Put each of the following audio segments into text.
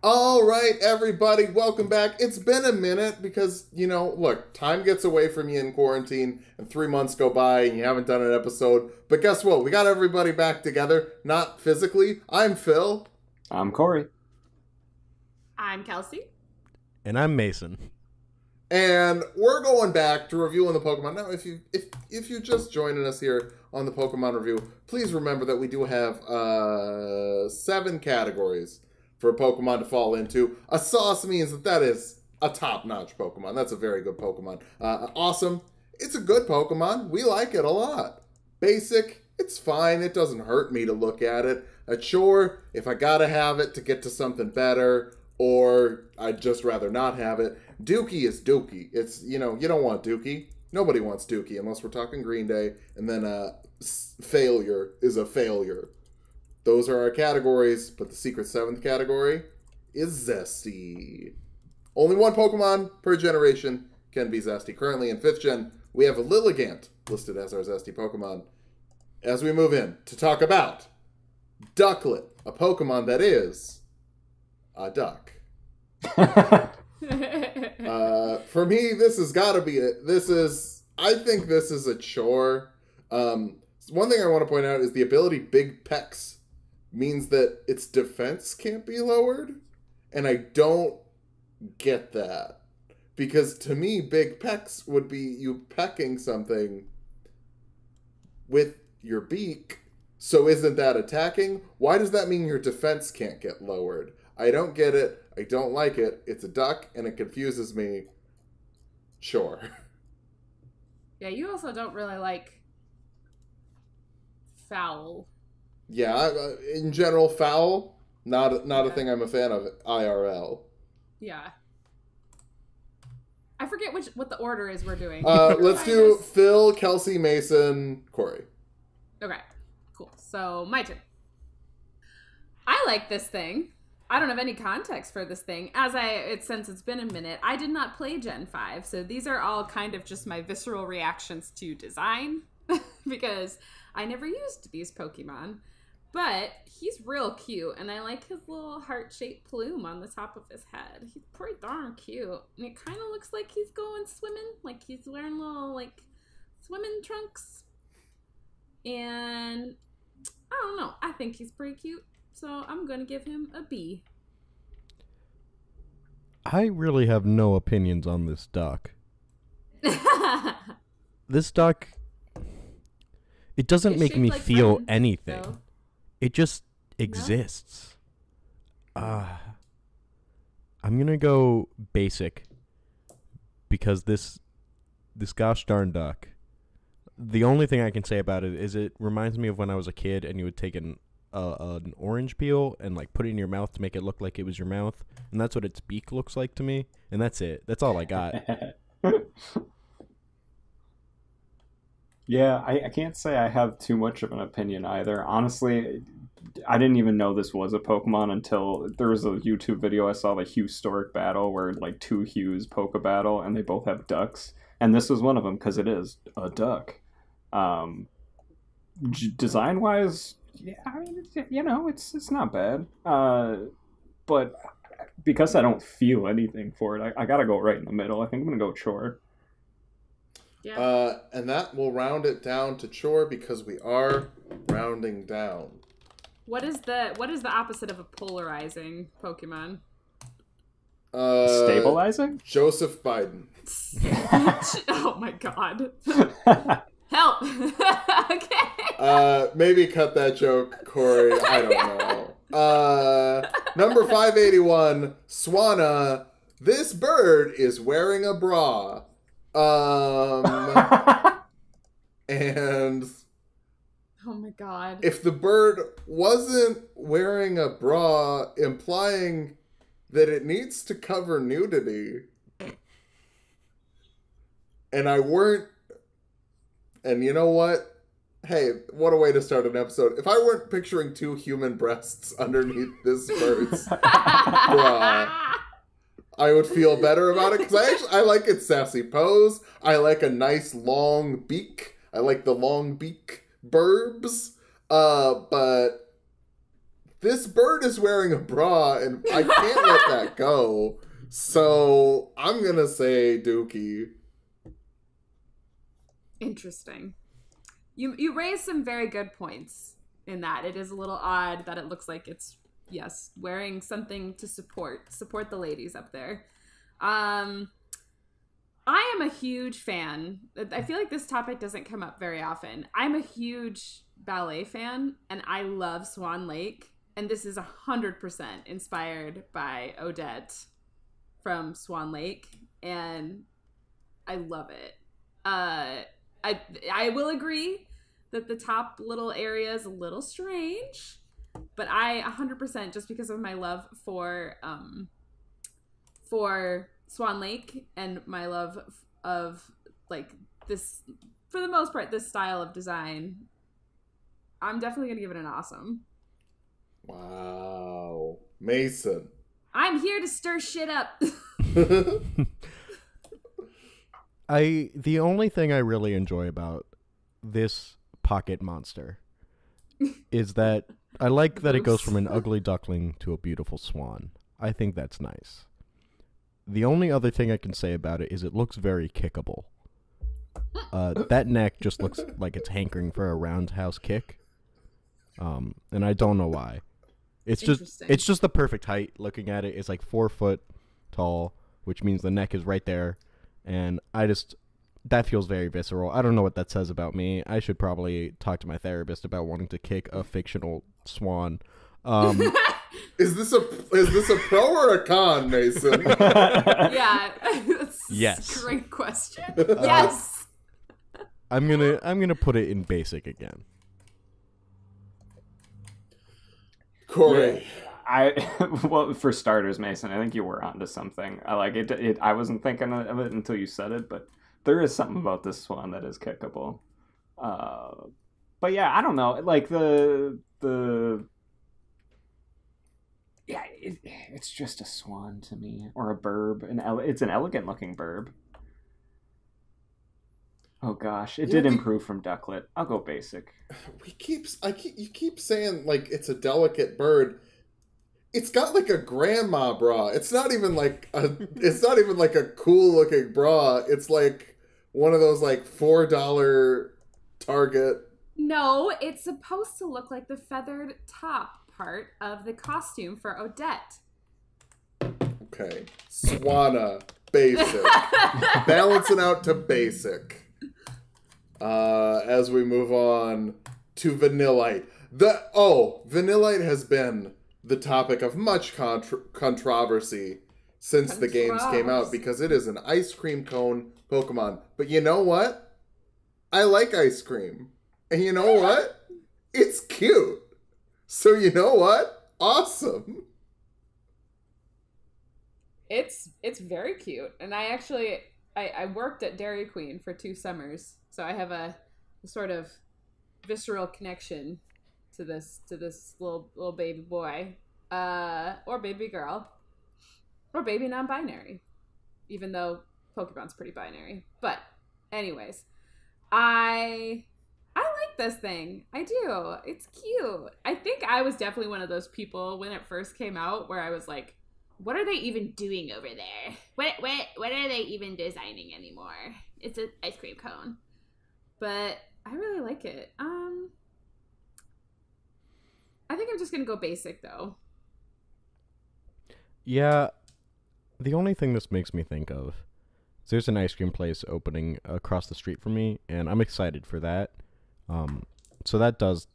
All right, everybody, welcome back. It's been a minute because, look, time gets away from you in quarantine and 3 months go by and you haven't done an episode. But guess what? We got everybody back together, not physically. I'm Phil. I'm Corey. I'm Kelsey. And I'm Mason. And we're going back to reviewing the Pokemon. Now, if you're just joining us here on the Pokemon review, please remember that we do have 7 categories for a Pokemon to fall into. A sauce means that is a top-notch Pokemon. That's a very good Pokemon. Awesome. It's a good Pokemon. We like it a lot. Basic. It's fine. It doesn't hurt me to look at it. A chore, if I gotta have it to get to something better, or I'd just rather not have it. Dookie is Dookie. It's, you don't want Dookie. Nobody wants Dookie unless we're talking Green Day. And then failure is a failure. Those are our categories, but the secret 7th category is Zesty. Only one Pokemon per generation can be Zesty. Currently in 5th gen, we have a Lilligant listed as our Zesty Pokemon. As we move in to talk about Ducklet, a Pokemon that is a duck. For me, this has got to be it. I think this is a chore. One thing I want to point out is the ability Big Pecs means that its defense can't be lowered. And I don't get that. Because to me, Big Pecs would be you pecking something with your beak. So isn't that attacking? Why does that mean your defense can't get lowered? I don't get it. I don't like it. It's a duck, and it confuses me. Sure. Yeah, you also don't really like foul. Yeah, in general, foul, not a thing I'm a fan of IRL. Yeah. I forget what the order is we're doing. Let's do Phil, Kelsey, Mason, Corey. Okay, cool. So, my turn. I like this thing. I don't have any context for this thing. Since it's been a minute, I did not play Gen 5, so these are all kind of just my visceral reactions to design, because I never used these Pokemon. But he's real cute, and I like his little heart-shaped plume on the top of his head. He's pretty darn cute. And it kind of looks like he's going swimming, like he's wearing little, swimming trunks. And I don't know. I think he's pretty cute, so I'm going to give him a B. I really have no opinions on this duck. This duck, it doesn't make me feel anything. So. It just exists. I'm gonna go basic because this gosh darn duck. The only thing I can say about it is it reminds me of when I was a kid and you would take an orange peel and put it in your mouth to make it look like it was your mouth, and that's what its beak looks like to me. And that's it. That's all I got. Yeah, I can't say I have too much of an opinion either. Honestly, I didn't even know this was a Pokemon until there was a YouTube video I saw, the Hugh Stork battle, where 2 Hughs poke a battle, and they both have ducks. And this was one of them, because it is a duck. Design-wise, yeah, I mean, it's not bad. But because I don't feel anything for it, I gotta go right in the middle. I think I'm gonna go chore. Yeah. And that will round it down to chore because we are rounding down. What is the opposite of a polarizing Pokemon? Stabilizing? Joseph Biden. Oh my god. Help. Okay. Maybe cut that joke, Corey. I don't know. Number 581, SWANNA. This bird is wearing a bra. And oh my god. If the bird wasn't wearing a bra, implying that it needs to cover nudity, and you know what? Hey, what a way to start an episode. If I weren't picturing 2 human breasts underneath this bird's bra, I would feel better about it, because I like its sassy pose. I like a nice long beak. I like the long beak burbs. But this bird is wearing a bra, and I can't let that go. So I'm gonna say Dookie. Interesting. You raised some very good points in that. It is a little odd that it looks like it's, yes, wearing something to support the ladies up there. I am a huge fan. I feel like this topic doesn't come up very often. I'm a huge ballet fan, and I love Swan Lake. And this is 100% inspired by Odette from Swan Lake, and I love it. I will agree that the top little area is a little strange, but I 100%, just because of my love for Swan Lake and my love of like this, for the most part, this style of design, I'm definitely gonna give it an awesome. Wow. Mason. I'm here to stir shit up. The only thing I really enjoy about this pocket monster is that I like that it goes from an ugly duckling to a beautiful swan. I think that's nice. The only other thing I can say about it is it looks very kickable. That neck just looks like it's hankering for a roundhouse kick. And I don't know why. It's just the perfect height. Looking at it, it's like 4 foot tall, which means the neck is right there. And that feels very visceral. I don't know what that says about me. I should probably talk to my therapist about wanting to kick a fictional swan. Is this a pro or a con, Mason? Yeah. Yes. Great question. Yes. I'm gonna put it in basic again. Corey. Well, for starters, Mason, I think you were onto something. I like it. I wasn't thinking of it until you said it, but there is something about this swan that is kickable. But yeah, I don't know. Like it's just a swan to me, or a burb. It's an elegant looking burb. Oh gosh, it did improve from ducklet. I'll go basic. You keep saying like it's a delicate bird. It's got like a grandma bra. It's not even like a cool looking bra. It's like one of those like $4 Target. No, it's supposed to look like the feathered top part of the costume for Odette. Okay. SWANNA. Basic. Balancing out to basic. As we move on to Vanillite. Vanillite has been the topic of much controversy since the games came out because it is an ice cream cone Pokemon. But you know what? I like ice cream. And you know what? It's cute. So you know what? Awesome. It's very cute. And I worked at Dairy Queen for 2 summers. So I have a sort of visceral connection to this little baby boy, or baby girl, or baby non-binary, even though Pokemon's pretty binary. But anyways, I like this thing. I do. It's cute. I think I was definitely one of those people when it first came out where I was like, what are they even doing over there? What are they even designing anymore? It's an ice cream cone. But I really like it. I think I'm just going to go basic, though. Yeah. The only thing this makes me think of is there's an ice cream place opening across the street from me, and I'm excited for that. So that does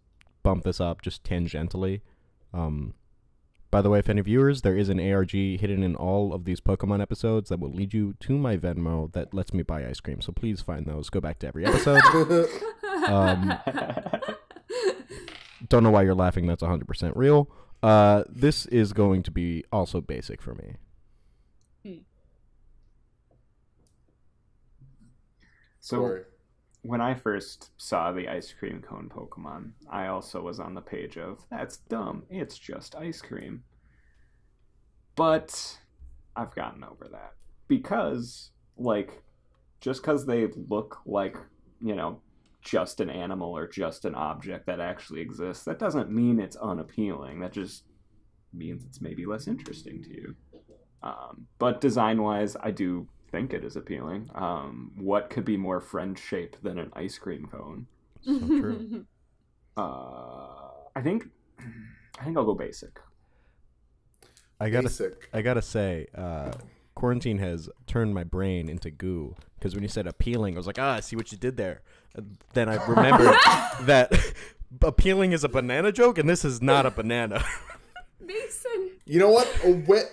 bump this up just tangentially. By the way, if any viewers, there is an ARG hidden in all of these Pokemon episodes that will lead you to my Venmo that lets me buy ice cream. So please find those. Go back to every episode. Don't know why you're laughing. That's 100% real. This is going to be also basic for me. So when I first saw the ice cream cone Pokemon, I also was on the page of, that's dumb, it's just ice cream. But I've gotten over that. Because, like, just because they look like, just an animal or just an object that actually exists, that doesn't mean it's unappealing. That just means it's maybe less interesting to you. But design-wise, I do think it is appealing. What could be more friend-shaped than an ice cream cone? So true. I think I'll go basic. I gotta say, quarantine has turned my brain into goo. Because when you said appealing, I was like, I see what you did there. Then I remembered that appealing is a banana joke, and this is not a banana. Mason. You know what?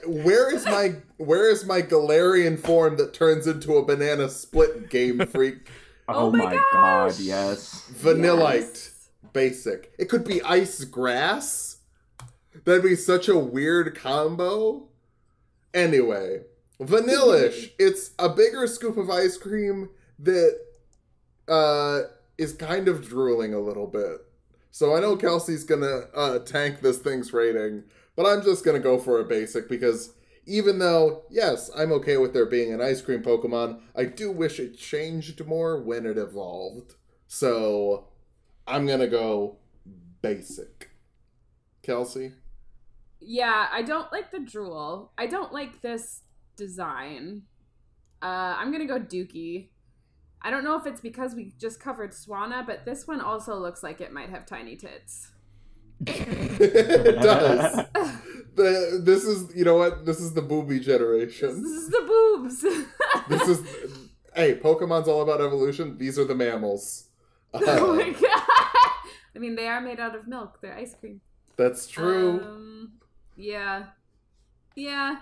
Where is my Galarian form that turns into a banana split, Game Freak? Oh my god, yes. Vanillite. Yes. Basic. It could be ice grass. That'd be such a weird combo. Anyway, Vanillish. It's a bigger scoop of ice cream that is kind of drooling a little bit. So I know Kelsey's gonna tank this thing's rating, but I'm just gonna go for a basic because even though, yes, I'm okay with there being an ice cream Pokemon, I do wish it changed more when it evolved. So I'm gonna go basic. Kelsey? Yeah, I don't like the drool. I don't like this design. I'm gonna go Dookie. I don't know if it's because we just covered SWANNA, but this one also looks like it might have tiny tits. It does. This is, you know what? This is the booby generation. This is the boobs. This is, hey, Pokemon's all about evolution. These are the mammals. Oh my god. I mean, they are made out of milk. They're ice cream. That's true. Yeah. Yeah.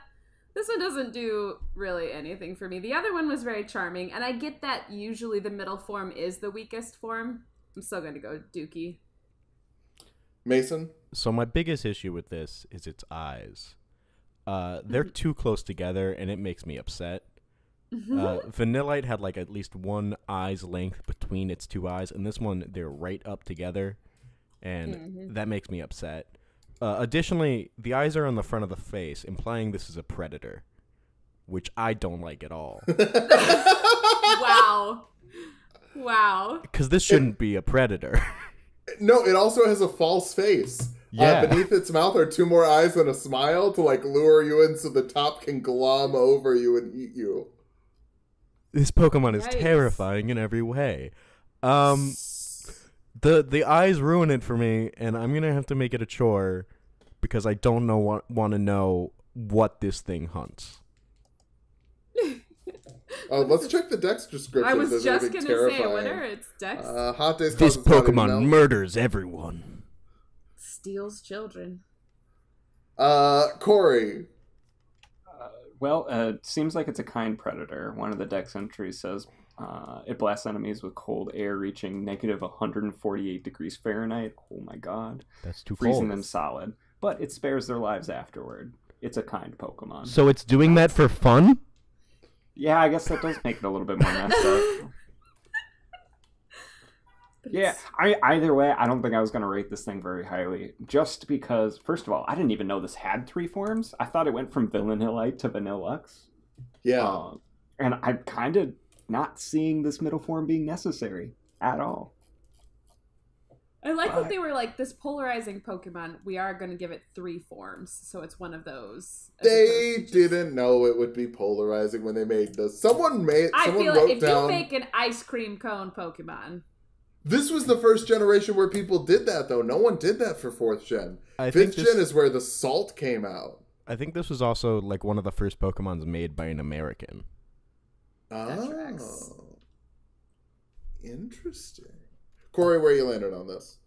This one doesn't do really anything for me. The other one was very charming, and I get that usually the middle form is the weakest form. I'm still going to go Dookie. Mason? So my biggest issue with this is its eyes. They're too close together, and it makes me upset. Vanillite had like at least one eye's length between its two eyes, and this one, they're right up together, and that makes me upset. Additionally, the eyes are on the front of the face, implying this is a predator, which I don't like at all. Wow. Wow. Because this shouldn't be a predator. No, it also has a false face. Yeah. Beneath its mouth are two more eyes and a smile to like lure you in so the top can glom over you and eat you. This Pokemon is terrifying in every way. The eyes ruin it for me, and I'm gonna have to make it a chore because I don't want to know what this thing hunts. Let's check the Dex description. I was just gonna say, what are its Dex? Hot Days. This Pokemon murders everyone. Steals children. Corey. Well, it seems like it's a kind predator. One of the Dex entries says it blasts enemies with cold air reaching negative 148 degrees Fahrenheit. Oh my god. That's too freezing cold. them solid. But it spares their lives afterward. It's a kind Pokemon. So it's doing that for fun? Yeah, I guess that does make it a little bit more messed up. Yeah, either way, I don't think I was going to rate this thing very highly. Just because, first of all, I didn't even know this had three forms. I thought it went from Vanillite to Vanillux. Yeah. And I'm kind of not seeing this middle form being necessary at all. I like that they were like, this polarizing Pokemon, we are going to give it three forms. So it's one of those. They didn't know it would be polarizing when they made this. I feel like if you make an ice cream cone Pokemon. This was the first generation where people did that, though. No one did that for 4th gen. 5th gen is where the salt came out. I think this was also like one of the first Pokemons made by an American. Oh. Interesting. Corey, where you landed on this?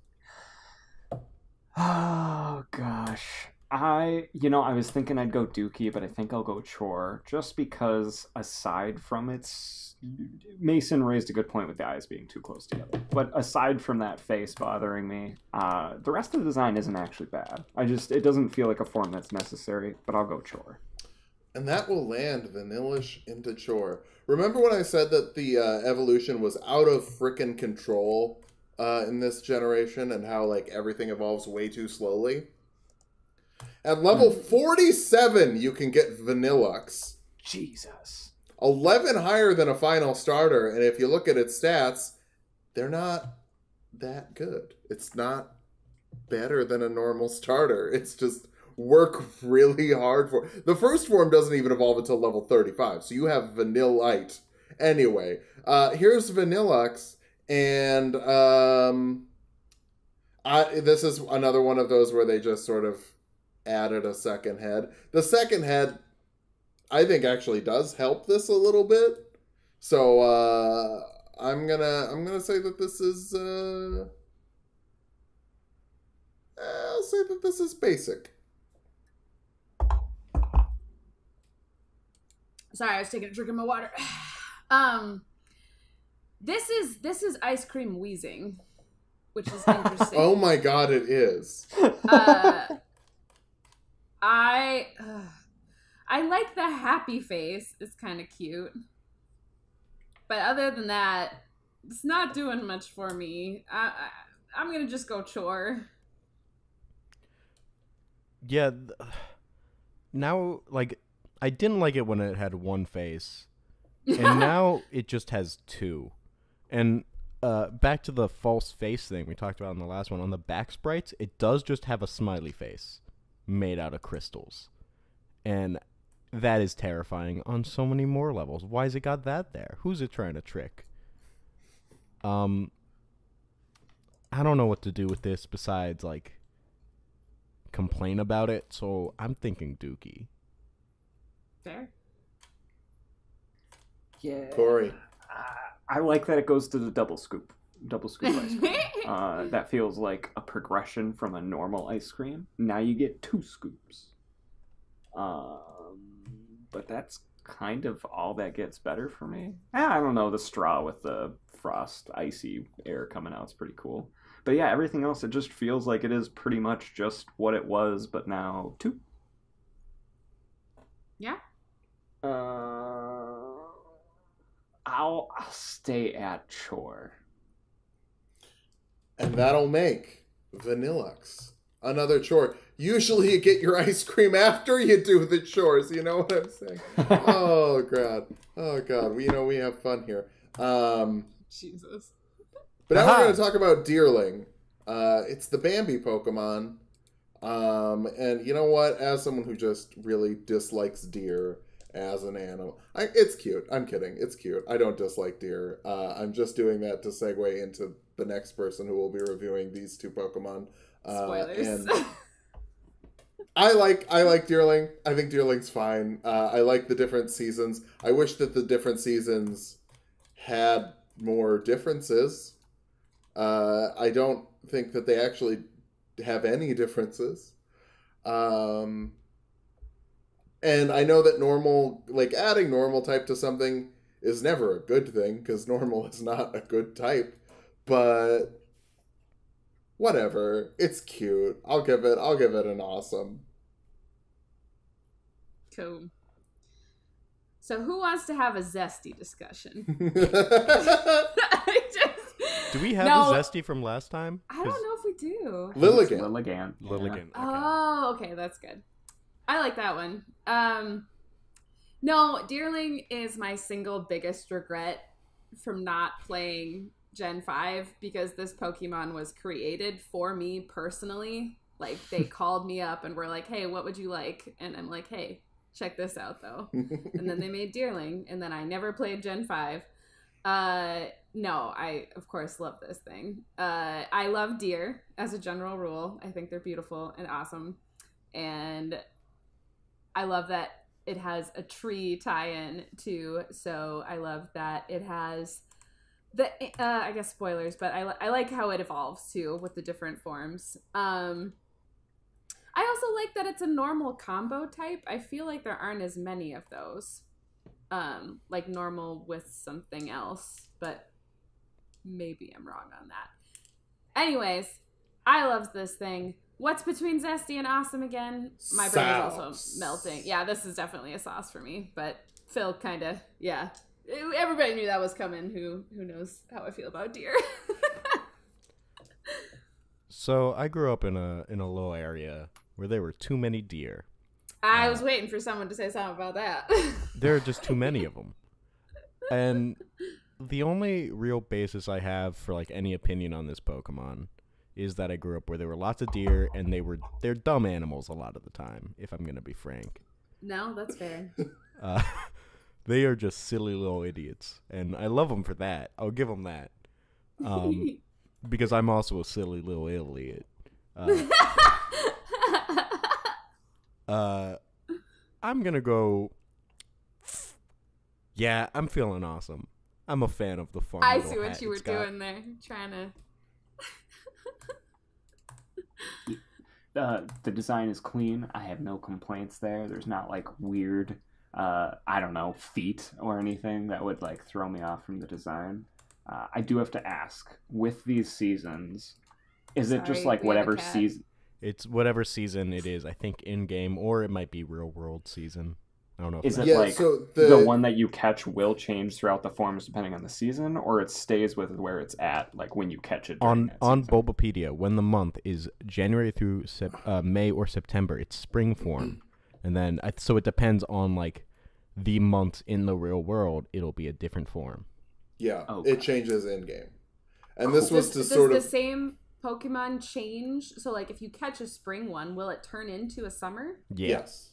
Oh, gosh. I was thinking I'd go Dookie, but I think I'll go Chore. Just because, aside from its... Mason raised a good point with the eyes being too close together. But aside from that face bothering me, the rest of the design isn't actually bad. It doesn't feel like a form that's necessary, but I'll go Chore. And that will land Vanillish into Chore. Remember when I said that the evolution was out of frickin' control in this generation and how like everything evolves way too slowly? At level 47, you can get Vanillux. Jesus. 11 higher than a final starter, and if you look at its stats, they're not that good. It's not better than a normal starter. It's just work really hard for. The first form doesn't even evolve until level 35, so you have Vanillite. Anyway, here's Vanillux, and this is another one of those where they just sort of added a second head. The second head, I think, actually does help this a little bit. So I'm gonna say that this is I'll say that this is basic. Sorry, I was taking a drink of my water. This is ice cream wheezing, which is interesting. Oh my god, it is. I like the happy face. It's kind of cute. But other than that, it's not doing much for me. I'm going to just go chore. Yeah. Now, like, I didn't like it when it had one face. And now it just has two. And back to the false face thing we talked about in the last one. On the back sprites, it does just have a smiley face made out of crystals. And that is terrifying on so many more levels. Why has it got that there? Who's it trying to trick? I don't know what to do with this besides, like, complain about it. So I'm thinking Dookie. Fair. Yeah. Corey. I like that it goes to the double scoop ice cream. That feels like a progression from a normal ice cream. Now you get 2 scoops. But that's kind of all that gets better for me. I don't know, the straw with the frost, icy air coming out is pretty cool. But yeah, everything else, it just feels like it is pretty much just what it was, but now 2. Yeah. I'll stay at chore. And that'll make Vanillux another chore. Usually you get your ice cream after you do the chores. You know what I'm saying? Oh, God. Oh, God. We have fun here. Jesus. But now we're going to talk about Deerling. It's the Bambi Pokemon. And you know what? As someone who just really dislikes deer as an animal, it's cute. I'm kidding. It's cute. I don't dislike deer. I'm just doing that to segue into the next person who will be reviewing these 2 Pokemon. Spoilers. And I like Deerling. I think Deerling's fine. I like the different seasons. I wish that the different seasons had more differences. I don't think that they actually have any differences. And I know that normal, like adding normal type to something is never a good thing because normal is not a good type, but whatever. It's cute. I'll give it an awesome. Cool. So who wants to have a zesty discussion? Do we have the zesty from last time? I don't know if we do. Lilligan. Lilligan. Yeah. Oh, okay, that's good. I like that one. No, Deerling is my single biggest regret from not playing Gen 5 because this Pokemon was created for me personally. Like, they called me up and were like, hey, what would you like? And I'm like, hey, check this out, though. And then they made Deerling, and then I never played Gen 5. No, I, of course, love this thing. I love deer, as a general rule. I think they're beautiful and awesome. And I love that it has a tree tie-in, too. So I love that it has the, I guess spoilers, but I like how it evolves, too, with the different forms. I also like that it's a normal combo type. I feel like there aren't as many of those. Like normal with something else, but maybe I'm wrong on that. Anyways, I love this thing. What's between zesty and awesome again? My brain is also melting. Yeah, this is definitely a sauce for me, but Phil kind of, yeah. Everybody knew that was coming. Who knows how I feel about deer. So I grew up in a little area where there were too many deer. I was waiting for someone to say something about that. There are just too many of them. And the only real basis I have for like any opinion on this Pokemon is that I grew up where there were lots of deer and they're dumb animals a lot of the time, if I'm gonna be frank. No, that's fair. They are just silly little idiots, and I love them for that. I'll give them that. Because I'm also a silly little idiot. I'm gonna go. Yeah, I'm feeling awesome. I'm a fan of the fun. I see what you were doing there, trying to. The design is clean. I have no complaints there. There's not like weird, I don't know, feet or anything that would like throw me off from the design. I do have to ask, with these seasons, is it just like whatever season? It's whatever season it is, I think, in-game, or it might be real-world season. I don't know. Is it like so the one that you catch will change throughout the forms depending on the season, or it stays with where it's at, like when you catch it? On Bulbapedia, when the month is January through May or September, it's spring form. And then, so it depends on like the months in the real world, it'll be a different form. Yeah, it changes in-game. And this was to sort of... Does the same Pokemon change? So, like, if you catch a spring one, will it turn into a summer? Yes.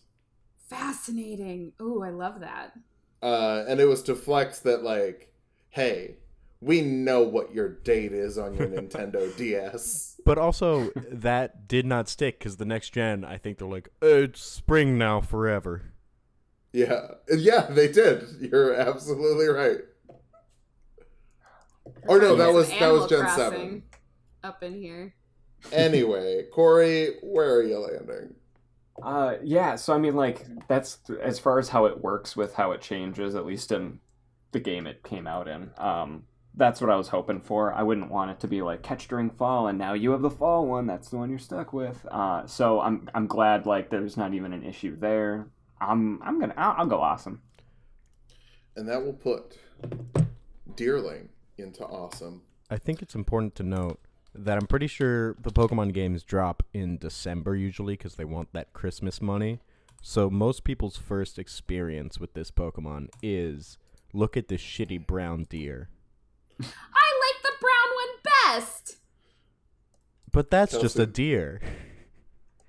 Fascinating. Ooh, I love that. And it was to flex that, like, hey, we know what your date is on your Nintendo DS. But also, that did not stick, because the next gen, I think they're like, it's spring now forever. Yeah. Yeah, they did. You're absolutely right. Or no, that was Gen 7. Up in here. Anyway, Corey, where are you landing? Yeah, so I mean, like, that's as far as how it works with how it changes, at least in the game it came out in. That's what I was hoping for. I wouldn't want it to be like catch during fall, and now you have the fall one. That's the one you're stuck with. So I'm glad like there's not even an issue there. I'll go awesome. And that will put Deerling into awesome. I think it's important to note that I'm pretty sure the Pokemon games drop in December usually because they want that Christmas money. So most people's first experience with this Pokemon is, look at this shitty brown deer. I like the brown one best. But that's Kelsey. Just a deer.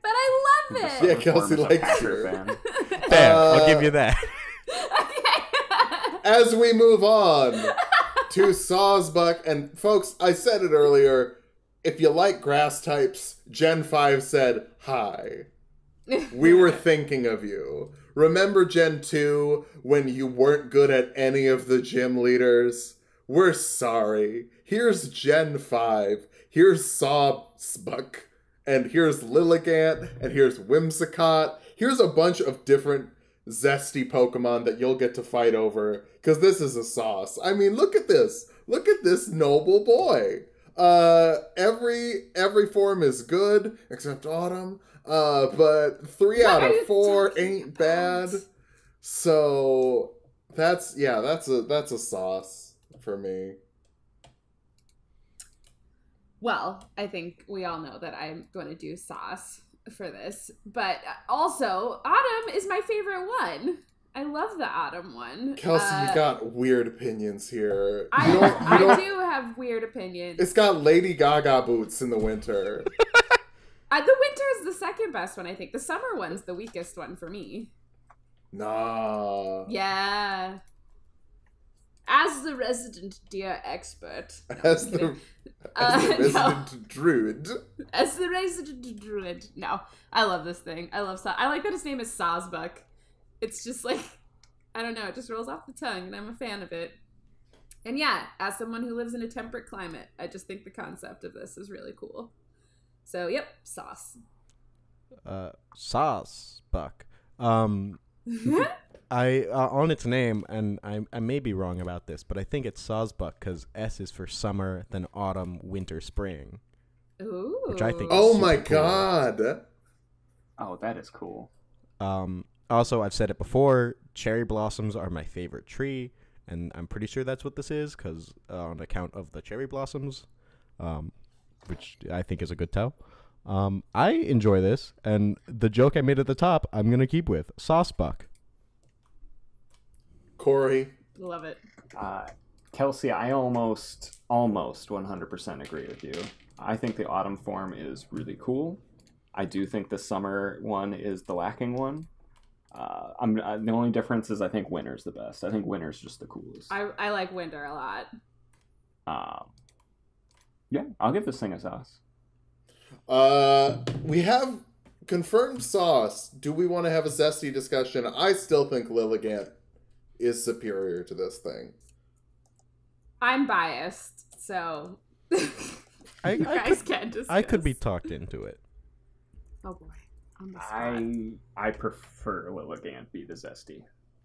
But I love it. Yeah, Kelsey likes her. There, I'll give you that. Okay. As we move on to Sawsbuck, and folks, I said it earlier, if you like grass types, Gen 5 said hi. We were thinking of you. Remember Gen 2 when you weren't good at any of the gym leaders? We're sorry. Here's Gen 5. Here's Sawsbuck. And here's Lilligant. And here's Whimsicott. Here's a bunch of different zesty Pokemon that you'll get to fight over. Because this is a sauce. I mean, look at this. Look at this noble boy. Every form is good except Autumn. But 3 out of 4 ain't bad. So that's a sauce for me. Well, I think we all know that I'm going to do sauce for this, but also Autumn is my favorite one. I love the Autumn one. Kelsey, you got weird opinions here. I do have weird opinions. It's got Lady Gaga boots in the winter. The winter is the second best one, I think. The summer one's the weakest one for me. Nah. Yeah. As the resident deer expert. As the resident druid. As the resident druid. No, I love this thing. I like that his name is Sawsbuck. It's just like, I don't know, it just rolls off the tongue, and I'm a fan of it. And yeah, as someone who lives in a temperate climate, I just think the concept of this is really cool. So, yep, sauce. Sawsbuck. I on its name, and I may be wrong about this, but I think it's Sawsbuck because S is for summer, then autumn, winter, spring. Ooh. Which I think is oh my cool. God. Oh, that is cool. Also, I've said it before, cherry blossoms are my favorite tree, and I'm pretty sure that's what this is because on account of the cherry blossoms, which I think is a good tell. I enjoy this, and the joke I made at the top, I'm going to keep with. Sawsbuck. Corey. Love it. Kelsey, I almost 100% agree with you. I think the autumn form is really cool. I do think the summer one is the lacking one. The only difference is I think winter's the best. I think winter's just the coolest. I like winter a lot. Yeah, I'll give this thing a sauce. We have confirmed sauce. Do we want to have a zesty discussion? I still think Lilligant is superior to this thing. I'm biased, so I can't discuss. I could be talked into it. Oh boy, on the spot. I prefer Lilligant be the zesty.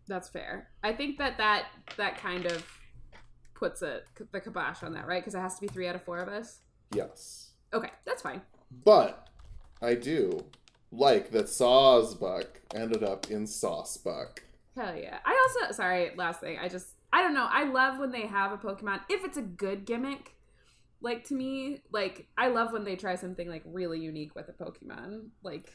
That's fair. I think that kind of puts the kibosh on that, right? Because it has to be 3 out of 4 of us. Yes. Okay, that's fine. But I do like that Sawsbuck ended up in Saucebuck. Hell yeah. I also, sorry, last thing. I don't know. I love when they have a Pokemon, if it's a good gimmick. Like, to me, like, I love when they try something, like, really unique with a Pokemon. Like,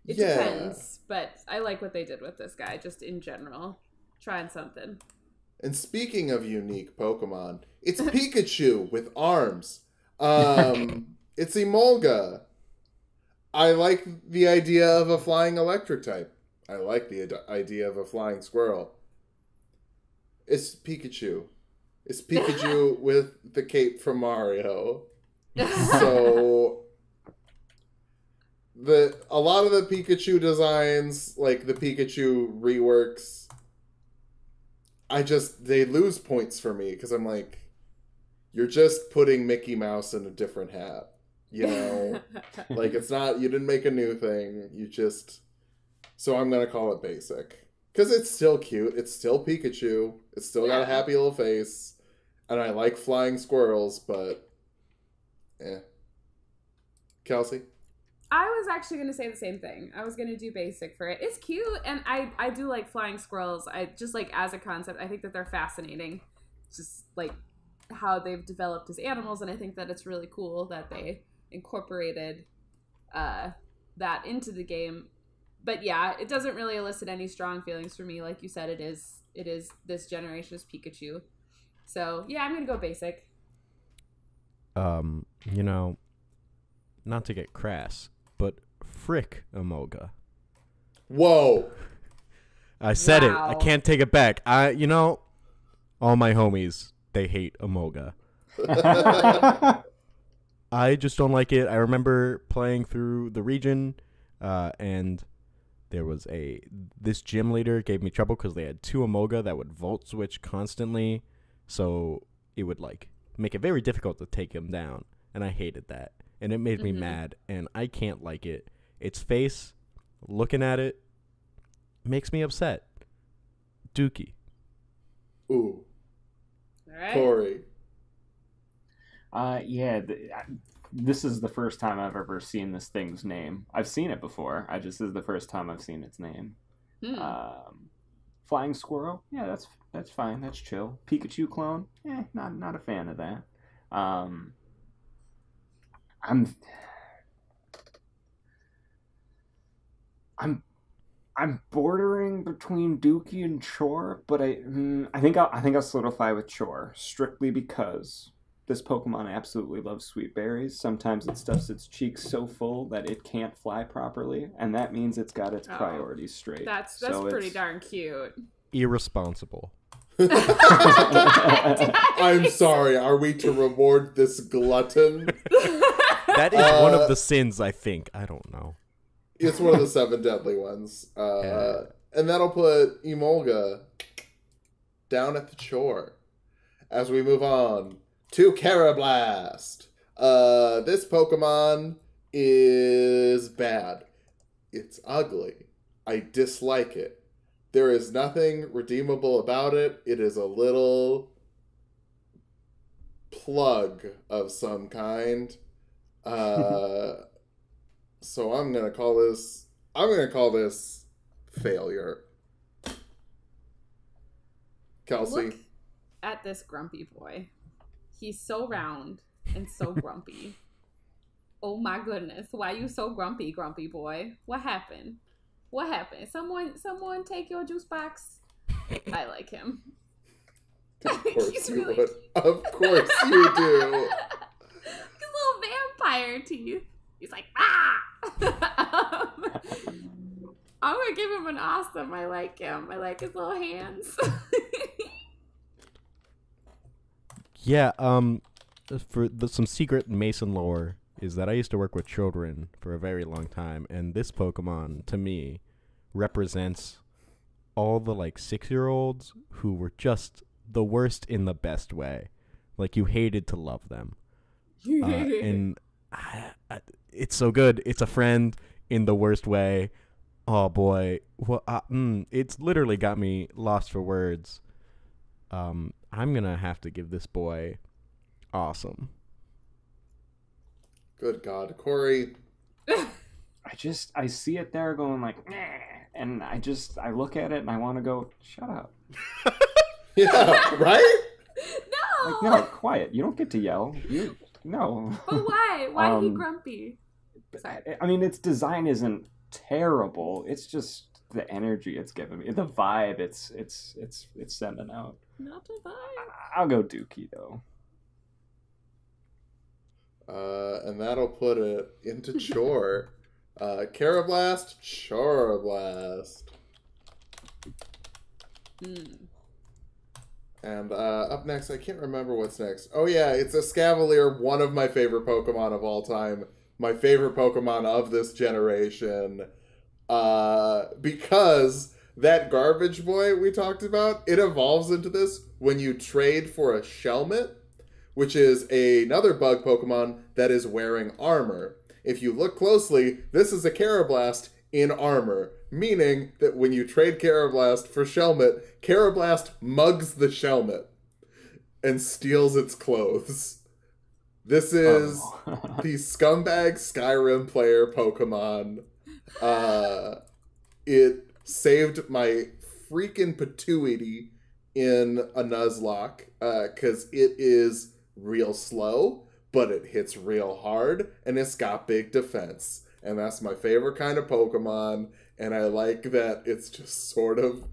it depends. But I like what they did with this guy, just in general. Trying something. And speaking of unique Pokemon, it's Pikachu with arms. It's Emolga. I like the idea of a flying electric type. I like the idea of a flying squirrel. It's Pikachu. It's Pikachu with the cape from Mario. So a lot of the Pikachu designs, like the Pikachu reworks, they lose points for me because I'm like, you're just putting Mickey Mouse in a different hat. You know? Like, it's not, you didn't make a new thing. So I'm going to call it basic. Because it's still cute. It's still Pikachu. It's still got a happy little face. And I like flying squirrels, but Kelsey? I was actually going to say the same thing. I was going to do basic for it. It's cute, and I do like flying squirrels. I just, like, as a concept, I think that they're fascinating. Just, like, how they've developed as animals, and I think that it's really cool that they incorporated that into the game. But yeah, it doesn't really elicit any strong feelings for me. Like you said, it is this generation's Pikachu. So yeah, I'm gonna go basic. You know, not to get crass, but frick Emolga. Whoa. I said it. I can't take it back. All my homies, they hate Emolga. I just don't like it. I remember playing through the region, and there was this gym leader gave me trouble because they had 2 Emolga that would volt switch constantly, so it would like make it very difficult to take him down, and I hated that, and it made me mad, and I can't like it. Its face, looking at it, makes me upset. Dookie. Ooh. All right. Corey. This is the first time I've ever seen this thing's name. I've seen it before. This is the first time I've seen its name. Flying squirrel? Yeah, that's fine. That's chill. Pikachu clone? Not a fan of that. I'm bordering between Dookie and Chore, but I think I'll solidify with Chore strictly because this Pokemon absolutely loves sweet berries. Sometimes it stuffs its cheeks so full that it can't fly properly, and that means it's got its priorities straight. That's pretty darn cute. Irresponsible. I'm sorry. Are we to reward this glutton? That is one of the sins, I think. I don't know. It's one of the 7 deadly ones. And that'll put Emolga down at the Chore. As we move on to KARRABLAST. This Pokemon is bad. It's ugly. I dislike it. There is nothing redeemable about it. It is a little plug of some kind. So I'm gonna call this failure. Kelsey. Look at this grumpy boy. He's so round and so grumpy. Oh my goodness. Why you so grumpy, grumpy boy? What happened? What happened? Someone take your juice box? I like him. Of course He's you really would. cute. Of course you do. His little vampire teeth. He's like, ah! I'm gonna give him an awesome. I like him. I like his little hands. Yeah, some secret Mason lore is that I used to work with children for a very long time, and this Pokemon, to me, represents all the, like, 6-year-olds who were just the worst in the best way. Like, you hated to love them. And it's so good. It's a friend in the worst way. Oh, boy. Well, it's literally got me lost for words. I'm going to have to give this boy awesome. Good God. Corey. I see it there going like, nah, and I look at it and I want to go, shut up. Yeah, right? No! Like, no, quiet. You don't get to yell. No. But why? Why is he grumpy? Sorry. I mean, its design isn't terrible. It's just the energy it's giving me. The vibe it's sending out. Not the vibe. I'll go Dookie, though. And that'll put it into Chore. KARRABLAST, Chorablast. And up next, I can't remember what's next. Oh yeah, it's ESCAVALIER, one of my favorite Pokemon of all time. My favorite Pokemon of this generation. Because that garbage boy we talked about, it evolves into this when you trade for a Shelmet, which is another bug Pokemon that is wearing armor. If you look closely, this is a KARRABLAST in armor, meaning that when you trade KARRABLAST for Shelmet, KARRABLAST mugs the Shelmet and steals its clothes. This is the scumbag Skyrim player Pokemon. It saved my freaking patootie in a Nuzlocke, because it is real slow, but it hits real hard, and it's got big defense. And that's my favorite kind of Pokemon, and I like that it's just sort of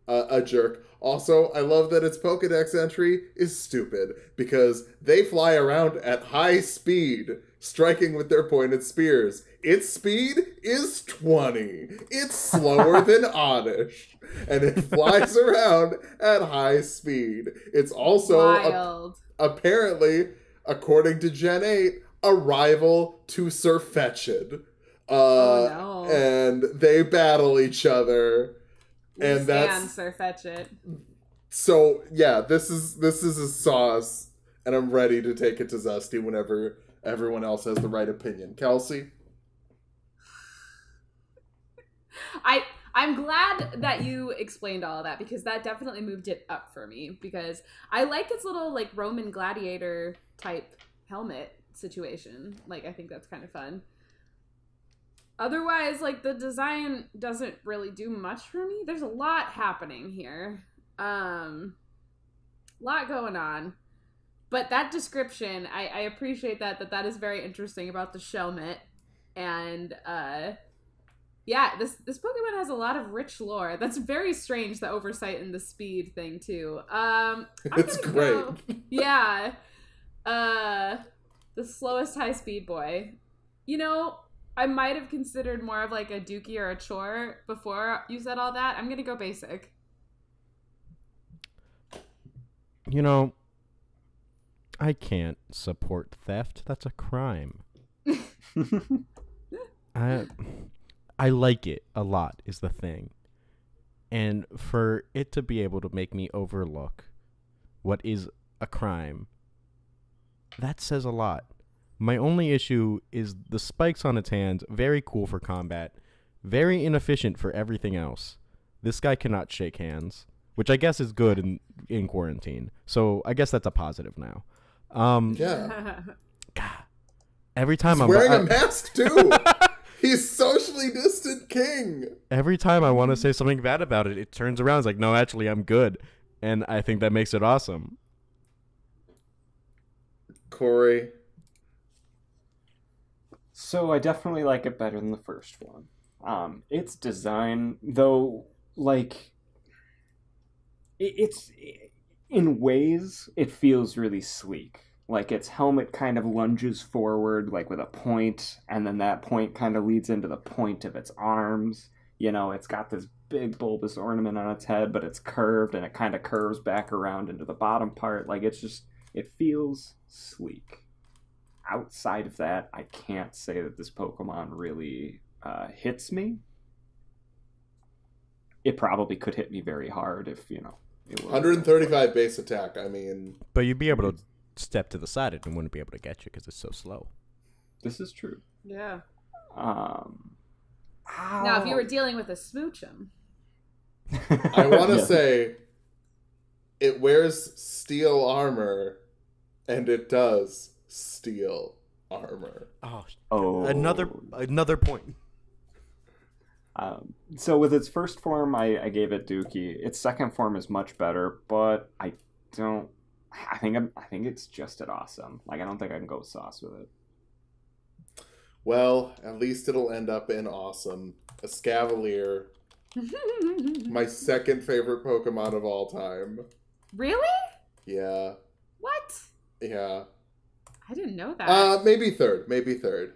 a jerk. Also, I love that its Pokedex entry is stupid, because they fly around at high speed, striking with their pointed spears. Its speed is 20. It's slower than Oddish, and it flies around at high speed. It's also apparently, according to Gen 8, a rival to Sirfetch'd. Oh no. And they battle each other. And that's Sirfetch'd. So yeah, this is a sauce, and I'm ready to take it to Zesty whenever everyone else has the right opinion. Kelsey? I'm glad that you explained all of that, because that definitely moved it up for me, because I like its little like Roman gladiator type helmet situation. Like, I think that's kind of fun. Otherwise, like, the design doesn't really do much for me. There's a lot happening here. Lot going on. But that description, I appreciate that is very interesting about the Shelmet. And yeah, this Pokemon has a lot of rich lore. That's very strange, the oversight and the speed thing too. It's great. Yeah. The slowest high speed boy. You know, I might have considered more of like a Dookie or a Chore before you said all that. I'm gonna go basic. You know, I can't support theft. That's a crime. I like it a lot is the thing. And for it to be able to make me overlook what is a crime, that says a lot. My only issue is the spikes on its hands, very cool for combat, very inefficient for everything else. This guy cannot shake hands, which I guess is good in quarantine. So I guess that's a positive now. Yeah. God, every time He's wearing a mask too. He's socially distant king. Every time I want to say something bad about it, it turns around. It's like, no, actually, I'm good. And I think that makes it awesome. Corey? So I definitely like it better than the first one. Its design, though, like, it's in ways, it feels really sleek. Like, its helmet kind of lunges forward, like, with a point, and then that point kind of leads into the point of its arms. You know, it's got this big bulbous ornament on its head, but it's curved, and it kind of curves back around into the bottom part. Like, it's just, it feels sleek. Outside of that, I can't say that this Pokemon really hits me. It probably could hit me very hard if, you know, it was 135 base attack, I mean... But you'd be able to step to the side and it wouldn't be able to get you because it's so slow. This is true. Yeah. Now, if you were dealing with a Smoochum... I want to say it wears steel armor, and it does steel armor. Oh. Another point. So with its first form, I gave it Dookie. Its second form is much better, but I think it's just at awesome. Like, I don't think I can go sauce with it. Well, at least it'll end up in awesome. Escavalier. My second favorite Pokemon of all time. Really? Yeah. What? Yeah. I didn't know that. Maybe third.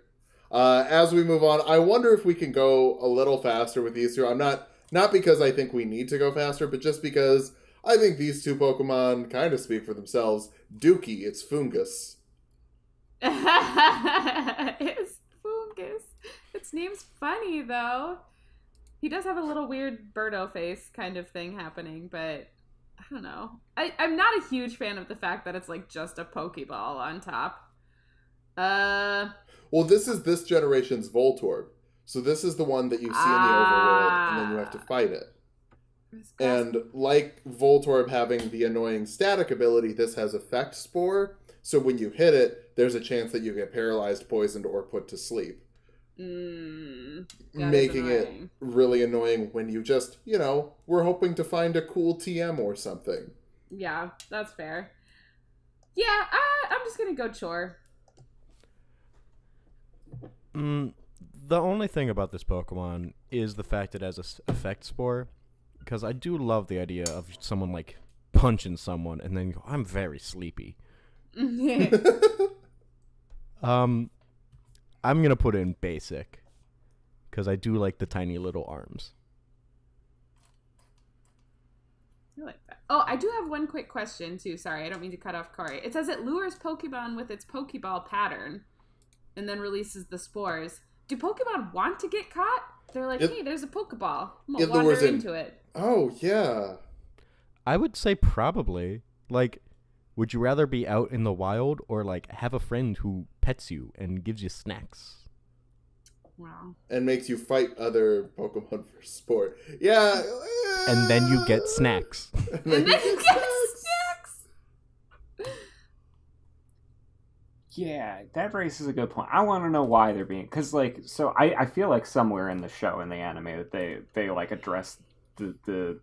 As we move on, I wonder if we can go a little faster with these two. I'm not because I think we need to go faster, but just because I think these two Pokemon kind of speak for themselves. Dookie, it's Fungus. It's Fungus. Its name's funny, though. He does have a little weird Birdo face kind of thing happening, but I don't know. I'm not a huge fan of the fact that it's like just a Pokeball on top. Well, this is this generation's Voltorb. So this is the one that you see in the overworld, and then you have to fight it. And like Voltorb having the annoying static ability, this has Effect Spore. So when you hit it, there's a chance that you get paralyzed, poisoned, or put to sleep. Making it really annoying when you just, you know, we're hoping to find a cool TM or something. Yeah, that's fair. Yeah, I'm just gonna go Chore. The only thing about this Pokemon is the fact it has a Effect Spore, because I do love the idea of someone like punching someone and then go, I'm very sleepy. I'm gonna put it in basic because I do like the tiny little arms. I like that. Oh, I do have one quick question too. Sorry, I don't mean to cut off Corey. It says it lures Pokemon with its Pokeball pattern and then releases the spores. Do Pokemon want to get caught? They're like, hey, there's a Pokeball. I'm gonna wander into it. Oh, yeah. I would say probably. Like, would you rather be out in the wild or, like, have a friend who pets you and gives you snacks? Wow. And makes you fight other Pokemon for sport. Yeah. And then you get snacks. And then you get snacks! Yeah, that raises a good point. I want to know why they're being... Because, like, so I feel like somewhere in the show, in the anime, that they like, address the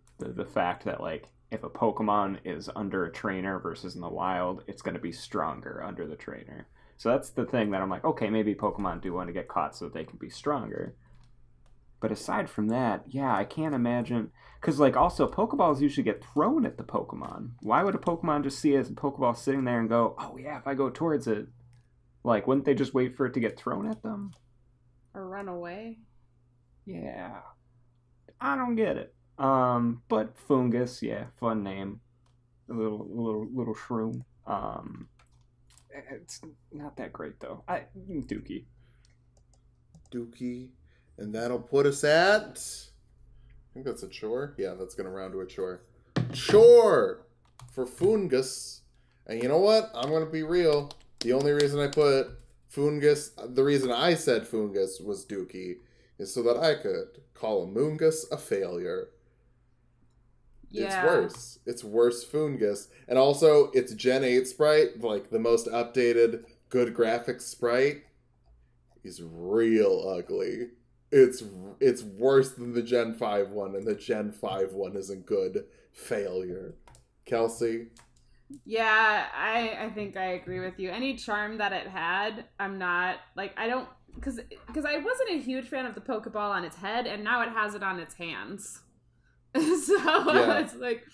fact that, like, if a Pokemon is under a trainer versus in the wild, it's going to be stronger under the trainer. So that's the thing that I'm like, okay, maybe Pokemon do want to get caught so that they can be stronger. But aside from that, yeah, I can't imagine... Because, like, also, Pokeballs usually get thrown at the Pokemon. Why would a Pokemon just see a Pokeball sitting there and go, oh, yeah, if I go towards it... Like, wouldn't they just wait for it to get thrown at them? Or run away? Yeah. I don't get it. But Fungus, yeah, fun name. A little shroom. It's not that great, though. Dookie. Dookie. And that'll put us at... I think that's a chore. Yeah, that's going to round to a chore. Chore! For Fungus. And you know what? I'm going to be real. The only reason I put Fungus... The reason I said Fungus was Dookie is so that I could call Amoonguss a failure. Yeah. It's worse. It's worse Fungus. And also, it's Gen 8 sprite, like the most updated, good graphics sprite, is real ugly. It's worse than the Gen 5 one, and the Gen 5 one isn't good. Failure. Kelsey? Yeah, I think I agree with you. Any charm that it had, I'm not, like, I don't, because I wasn't a huge fan of the Pokeball on its head, and now it has it on its hands. So yeah. It's like,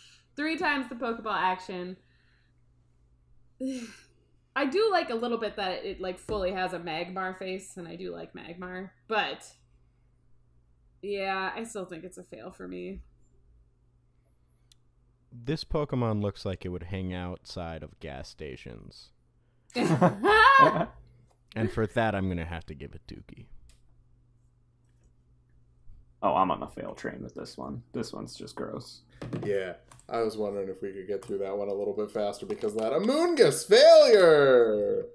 3 times the Pokeball action. I do like a little bit that it like fully has a Magmar face, and I do like Magmar, but yeah, I still think it's a fail for me. This Pokemon looks like it would hang outside of gas stations. And for that, I'm going to have to give it Dookie. Oh, I'm on the fail train with this one. This one's just gross. Yeah, I was wondering if we could get through that one a little bit faster because of that Amoonguss failure!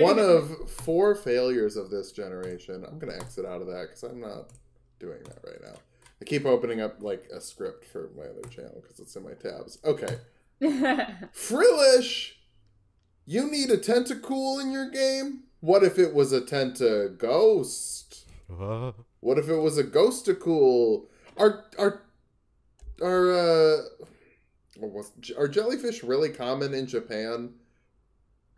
One of 4 failures of this generation. I'm going to exit out of that because I'm not doing that right now. I keep opening up like a script for my other channel because it's in my tabs. Okay. Frillish! You need a Tentacool in your game? What if it was a Tentaghost? What if it was a Ghostacool? Are jellyfish really common in Japan?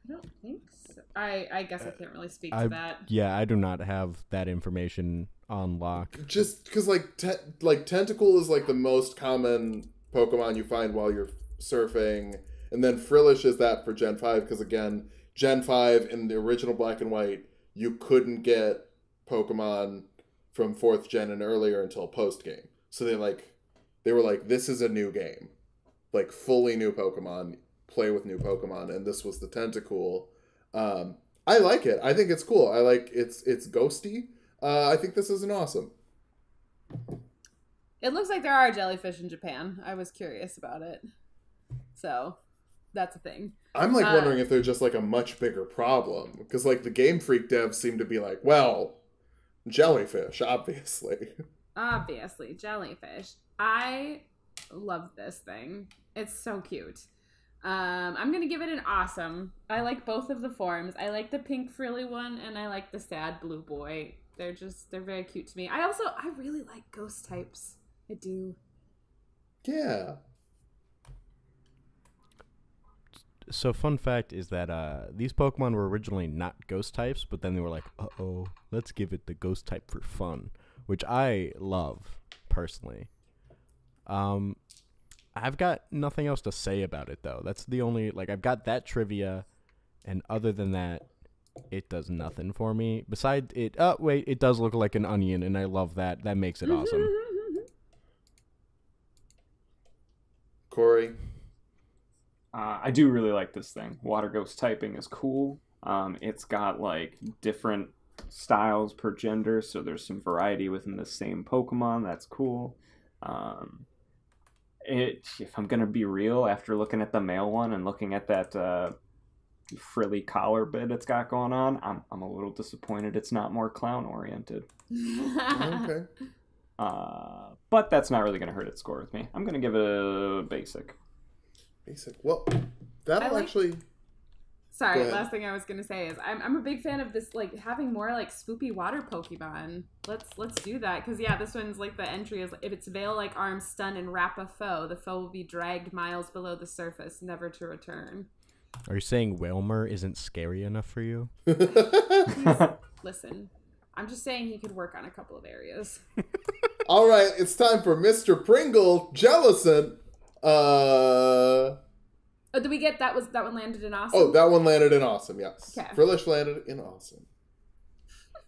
I don't think so. I guess I can't really speak to that. Yeah, I do not have that information on lock. Just because like Tentacool is like the most common Pokemon you find while you're surfing, and then Frillish is that for Gen 5 because again, Gen 5 in the original Black and White, you couldn't get Pokemon from 4th gen and earlier until post game. So they were like, this is a new game, like fully new Pokemon, play with new Pokemon, and this was the Tentacool. I like it. I think it's cool. I like it's ghosty. I think this is an awesome. It looks like there are jellyfish in Japan. I was curious about it, so that's a thing. I'm like wondering if they're just like a much bigger problem because like the Game Freak devs seem to be like, well, jellyfish, obviously. Obviously, jellyfish. I love this thing. It's so cute. I'm gonna give it an awesome. I like both of the forms. I like the pink frilly one, and I like the sad blue boy. They're very cute to me. I really like ghost types. I do. Yeah. So fun fact is that these Pokemon were originally not ghost types, but then they were like, uh-oh, let's give it the ghost type for fun, which I love, personally. I've got nothing else to say about it, though. That's the only, like, I've got that trivia, and other than that, it does nothing for me. Besides it, oh, wait, it does look like an onion, and I love that. That makes it awesome. Corey? I do really like this thing. Water Ghost typing is cool. It's got like different styles per gender, so there's some variety within the same Pokemon. That's cool. If I'm gonna be real, after looking at the male one and looking at that frilly collar bit it's got going on, I'm a little disappointed it's not more clown oriented. Okay. But that's not really gonna hurt its score with me. I'm gonna give it a basic. Basic. Well, that'll actually. Sorry, last thing I was gonna say is I'm a big fan of this, like having more like swoopy water Pokemon. Let's do that because yeah, this one's like the entry is if its veil-like arms stun and wrap a foe, the foe will be dragged miles below the surface, never to return. Are you saying Wailmer isn't scary enough for you? Listen, I'm just saying he could work on a couple of areas. All right, it's time for Mr. Pringle Jellicent. Oh, did we get that one landed in awesome? Oh, that one landed in awesome, yes. Okay. Frillish landed in awesome.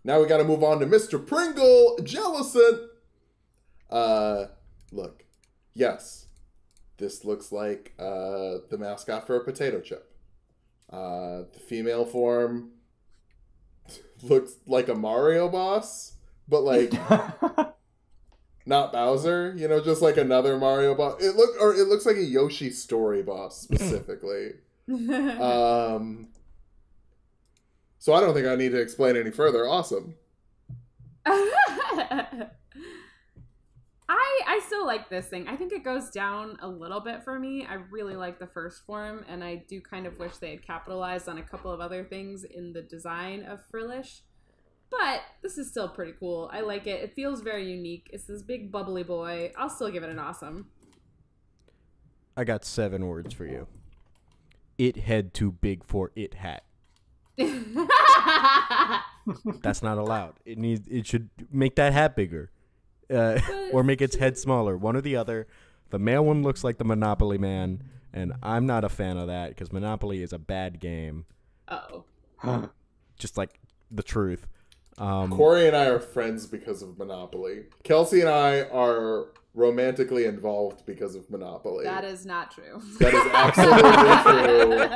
Now we got to move on to Mr. Pringle Jellicent. Look, yes, this looks like the mascot for a potato chip. The female form looks like a Mario boss, but like not Bowser, you know, just like another Mario boss. It looks like a Yoshi story boss specifically. So I don't think I need to explain any further. Awesome. I still like this thing. I think it goes down a little bit for me. I really like the first form, and I do kind of wish they had capitalized on a couple of other things in the design of Frillish. But this is still pretty cool. I like it. It feels very unique. It's this big bubbly boy. I'll still give it an awesome. I got 7 words for you. It head too big for it hat. That's not allowed. It should make that hat bigger. Or make its head smaller. One or the other. The male one looks like the Monopoly Man, and I'm not a fan of that because Monopoly is a bad game. Uh-oh. Just like the truth. Corey and I are friends because of Monopoly. Kelsey and I are romantically involved because of Monopoly. That is not true. That is absolutely true.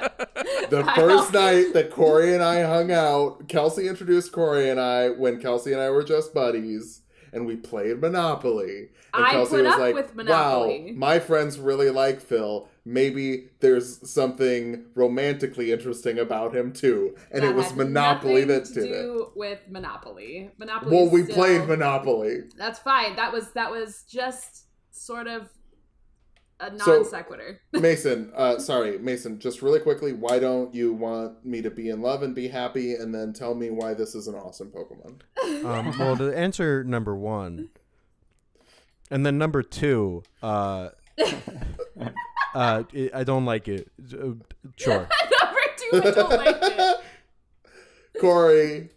The first night that Corey and I hung out, Kelsey introduced Corey and I when Kelsey and I were just buddies, and we played Monopoly. And Kelsey was like, with Monopoly. Wow, my friends really like Phil. Maybe there's something romantically interesting about him too. And it was Monopoly that did it. With Monopoly. Monopoly. Well, we played Monopoly. That's fine. That was just sort of a non sequitur. Mason, Mason, just really quickly, why don't you want me to be in love and be happy, and then tell me why this is an awesome Pokemon? Well, to answer number 1, and then number 2, I don't like it. Sure. Number 2, I don't like it. Corey.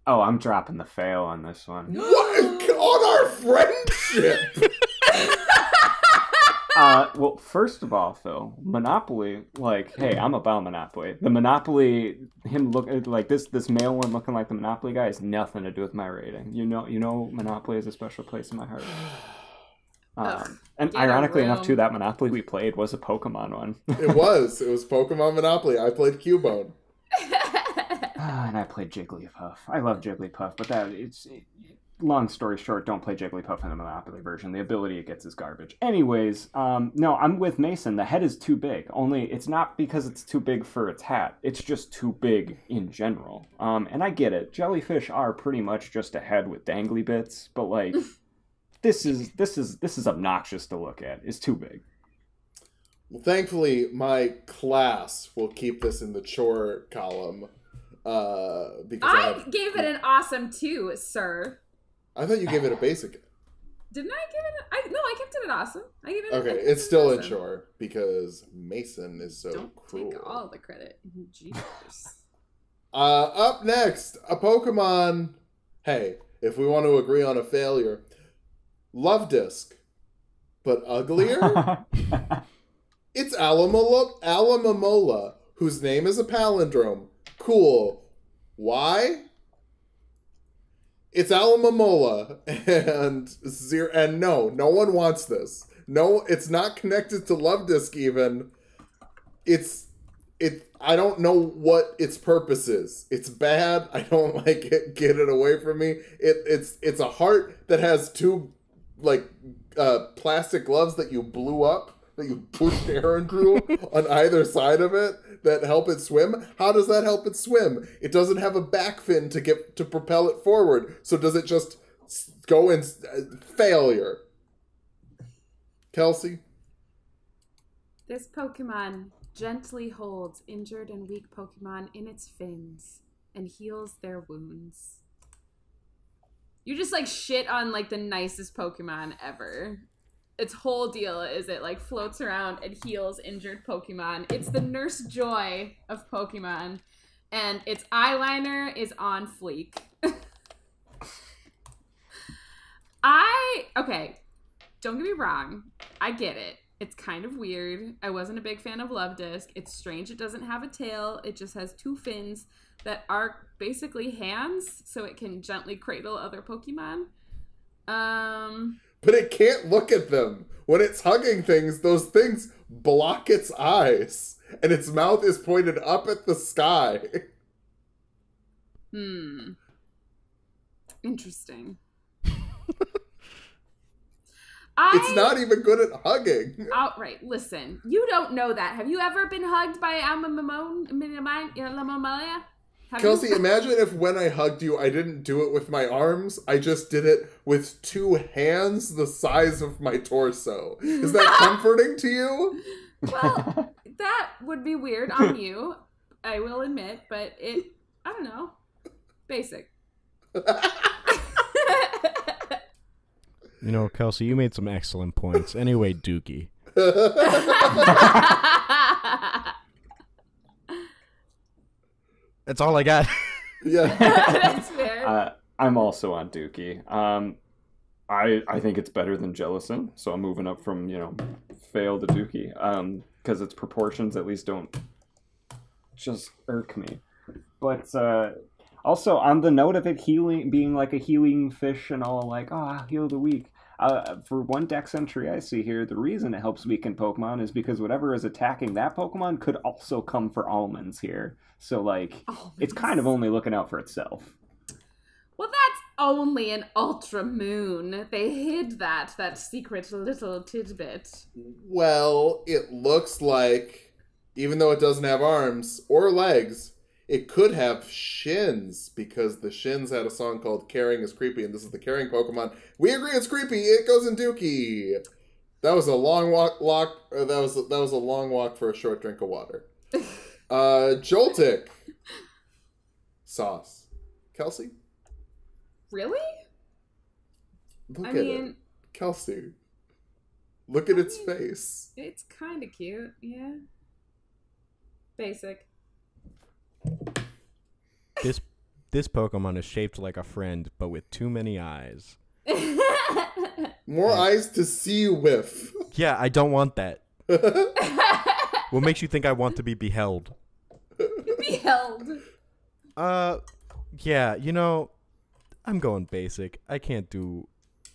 Oh, I'm dropping the fail on this one. What? On our friendship? Well, first of all, Phil, Monopoly, like, hey, I'm about Monopoly. The Monopoly, him look like this male one looking like the Monopoly guy has nothing to do with my rating. You know, Monopoly is a special place in my heart. And ironically enough, too, that Monopoly we played was a Pokemon one. It was Pokemon Monopoly. I played Cubone. And I played Jigglypuff. I love Jigglypuff, but long story short, don't play Jigglypuff in the Monopoly version. The ability it gets is garbage. Anyways, no, I'm with Mason. The head is too big. Only it's not because it's too big for its hat. It's just too big in general. And I get it. Jellyfish are pretty much just a head with dangly bits, but like this is obnoxious to look at. It's too big. Well, thankfully, my class will keep this in the chore column. Because I gave it an awesome 2, sir. I thought you gave it a basic. Didn't I give it? No, I kept it an awesome. I gave it. Okay, it's still in chore because Mason is so Don't cruel. Take all the credit. Jeepers. Up next, a Pokemon. Hey, if we want to agree on a failure, Love Disc, but uglier. It's Alomomola, whose name is a palindrome. Cool. Why? It's Alomomola, and no one wants this. No, it's not connected to Love Disc even. I don't know what its purpose is. It's bad. I don't like it. Get it away from me. It's a heart that has 2 plastic gloves that you blew up, that you pushed air through on either side of it that help it swim. How does that help it swim? It doesn't have a back fin to propel it forward. So does it just go in failure? Kelsey? This Pokemon gently holds injured and weak Pokemon in its fins and heals their wounds. You just shit on the nicest Pokemon ever. Its whole deal is it floats around and heals injured Pokemon. It's the Nurse Joy of Pokemon, and its eyeliner is on fleek. Okay, don't get me wrong. I get it. It's kind of weird. I wasn't a big fan of Love Disc. It's strange it doesn't have a tail. It just has 2 fins that are basically hands, so it can gently cradle other Pokemon. But it can't look at them. When it's hugging things, those things block its eyes. And its mouth is pointed up at the sky. Interesting. It's not even good at hugging. Outright, listen. You don't know that. Have you ever been hugged by ALOMOMOLA? Kelsey, imagine if when I hugged you, I didn't do it with my arms. I just did it with 2 hands the size of my torso. Is that comforting to you? Well, that would be weird on you, I will admit, but I don't know, basic. You know, Kelsey, you made some excellent points. Anyway, Dookie. That's all I got. Yeah. That's fair. I'm also on Dookie. I think it's better than Jellicent, so I'm moving up from, you know, fail to Dookie. Because its proportions at least don't just irk me. But also, on the note of it healing, being like a healing fish and all, like, oh, heal the weak. For one dex entry I see here, the reason it helps weaken Pokemon is because whatever is attacking that Pokemon could also come for almonds here. So, like, it's kind of only looking out for itself. Well, that's only an Ultra Moon. They hid that secret little tidbit. Well, it looks like, even though it doesn't have arms or legs, it could have shins, because the Shins had a song called Caring is Creepy, and this is the Caring Pokemon. We agree it's creepy. It goes in Dookie. That was a long walk. That was a long walk for a short drink of water. Joltik. Sauce. Kelsey? Really? Look at it. Kelsey. Look at its face. It's kind of cute, yeah. Basic. This Pokemon is shaped like a friend, but with too many eyes. More eyes to see with. Yeah, I don't want that. What makes you think I want to be beheld? Beheld. Yeah, you know, I'm going basic. I can't do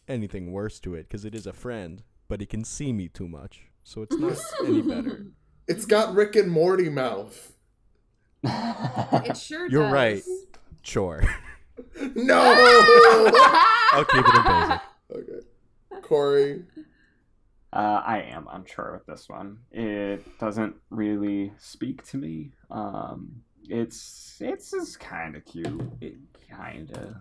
anything worse to it because it is a friend, but it can see me too much, so it's not any better. It's got Rick and Morty mouth. It sure does. You're right. Sure. No! I'll keep it in basic. Okay. Corey? I am unsure with this one. It doesn't really speak to me. It's just kind of cute. It kind of.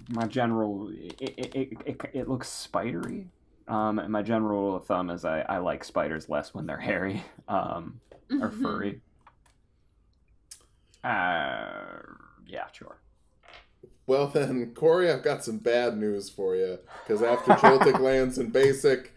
My general, it looks spidery. My general rule of thumb is I like spiders less when they're hairy, or furry. Yeah, sure. Well then, Corey, I've got some bad news for you. Because after Joltik lands in basic,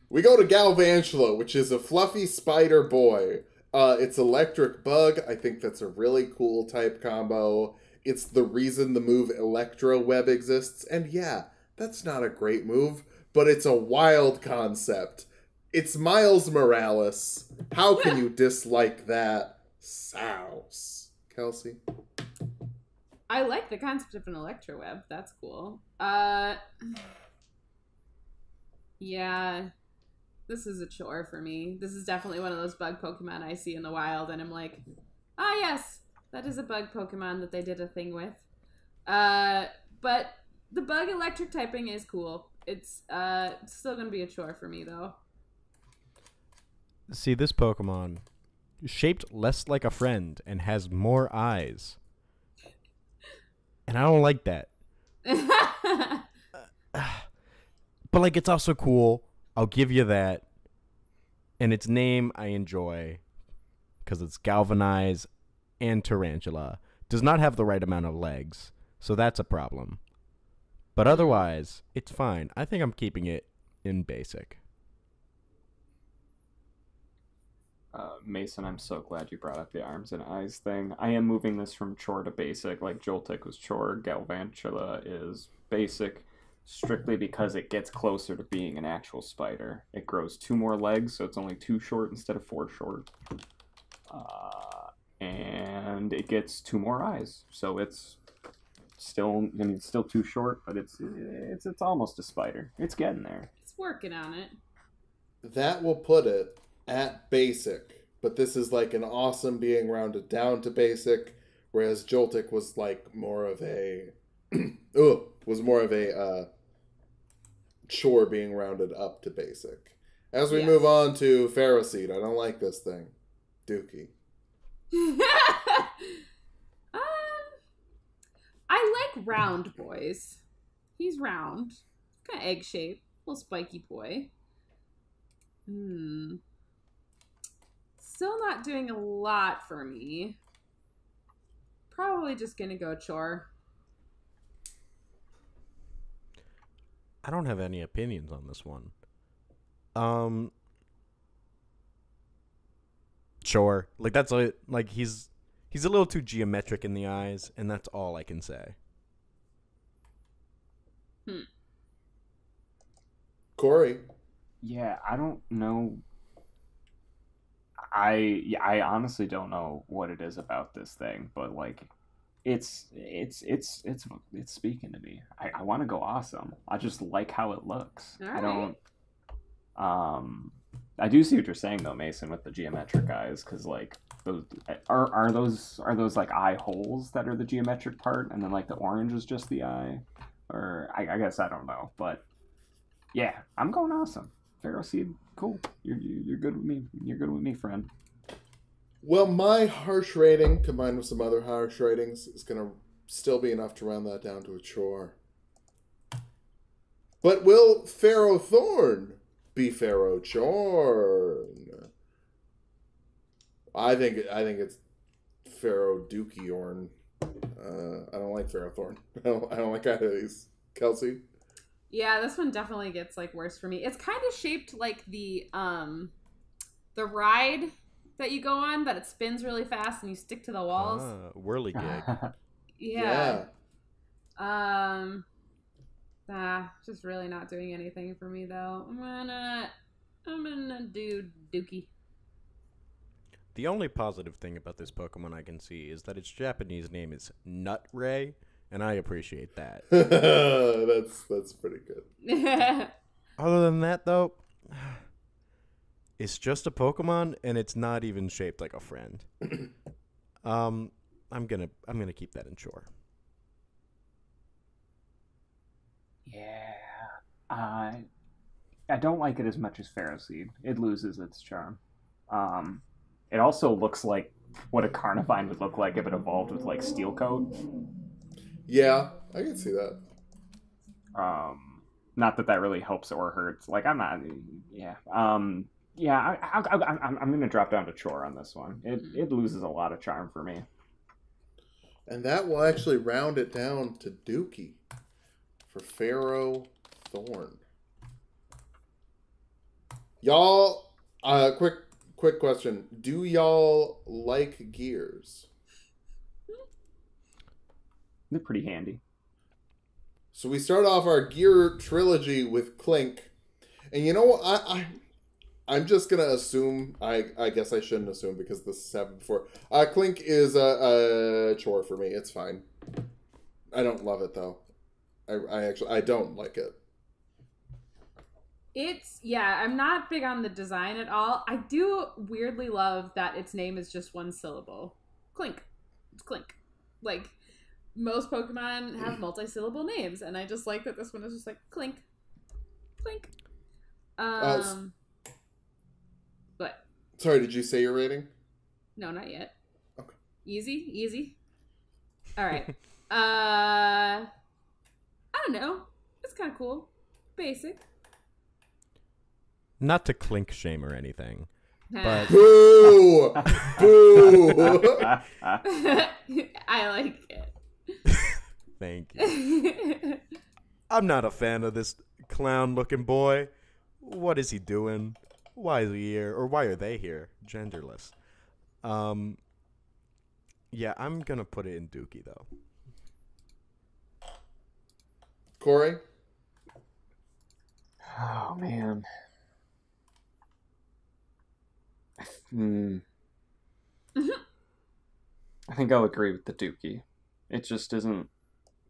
we go to Galvantula, which is a fluffy spider boy. It's electric bug. I think that's a really cool type combo. It's the reason the move Electro Web exists. And yeah, that's not a great move, but it's a wild concept. It's Miles Morales. How can you dislike that? Souse. Kelsey? I like the concept of an Electroweb. That's cool. Yeah. This is a chore for me. This is definitely one of those bug Pokemon I see in the wild, and I'm like, ah, yes, that is a bug Pokemon that they did a thing with. But the bug electric typing is cool. It's still going to be a chore for me, though. See, this Pokemon is shaped less like a friend and has more eyes. And I don't like that. But, like, it's also cool. I'll give you that. And its name I enjoy because it's Galvanize and Tarantula. Does not have the right amount of legs, so that's a problem. But otherwise, it's fine. I think I'm keeping it in basic. Mason, I'm so glad you brought up the arms and eyes thing. I am moving this from chore to basic. Like Joltik was chore, Galvantula is basic, strictly because it gets closer to being an actual spider. It grows 2 more legs, so it's only 2 short instead of 4 short. And it gets 2 more eyes, so it's still, I mean, it's still too short, but it's almost a spider. It's getting there. It's working on it. That will put it at basic, but this is like an awesome being rounded down to basic, whereas Joltik was like more of a chore being rounded up to basic. As we move on to FERROSEED, I don't like this thing. Dookie. I like round boys. He's round, kind of egg shaped, little spiky boy. Still not doing a lot for me. Probably just gonna go chore. I don't have any opinions on this one. Sure. Like that's like he's a little too geometric in the eyes, and that's all I can say. Corey. Yeah, I don't know. I honestly don't know what it is about this thing, but like, it's speaking to me. I want to go awesome. I just like how it looks. All right. I don't. I do see what you're saying though, Mason, with the geometric eyes, because like those are those like eye holes that are the geometric part, and then like the orange is just the eye, or I guess I don't know, but yeah, I'm going awesome. FERROSEED, cool. You're good with me. You're good with me, friend. Well, my harsh rating combined with some other harsh ratings is gonna still be enough to round that down to a chore. But will FERROTHORN be FERROCHORN? I think it's FERRODUCKLETT. I don't like FERROTHORN. I don't like either of these. Kelsey? Yeah, this one definitely gets like worse for me. It's kind of shaped like the ride that you go on, that it spins really fast and you stick to the walls. Whirligig. Yeah. Just really not doing anything for me though. I'm gonna do Dookie. The only positive thing about this Pokemon I can see is that its Japanese name is Nutray, and I appreciate that. That's pretty good. Other than that, though, it's just a Pokemon, and it's not even shaped like a friend. I'm gonna keep that in chore. Yeah, I don't like it as much as FERROSEED. It loses its charm. It also looks like what a Carnivine would look like if it evolved with like Steel Coat. Yeah, I can see that. Not that really helps or hurts. Like I'm not. Yeah. I'm gonna drop down to chore on this one. It loses a lot of charm for me. And that will actually round it down to Dookie for FERROTHORN. Y'all, quick question. Do y'all like gears? They're pretty handy. So we start off our gear trilogy with KLINK. And you know what? I'm just going to assume, I guess I shouldn't assume because this has happened before. KLINK is a chore for me. It's fine. I don't love it though. I don't like it. I'm not big on the design at all. I do weirdly love that its name is just one syllable. KLINK. It's KLINK. Like, most Pokemon have multi-syllable names, and I just like that this one is just like KLINK. KLINK. But. Sorry, did you say your rating? No, not yet. Okay. Easy. All right. I don't know. It's kind of cool. Basic. Not to clink shame or anything, but boo, boo. I like it. Thank you. I'm not a fan of this clown-looking boy. What is he doing? Why is he here? Or why are they here? Genderless. Yeah, I'm gonna put it in Dookie though. Corey? Oh man. I think I'll agree with the Dookie. It just isn't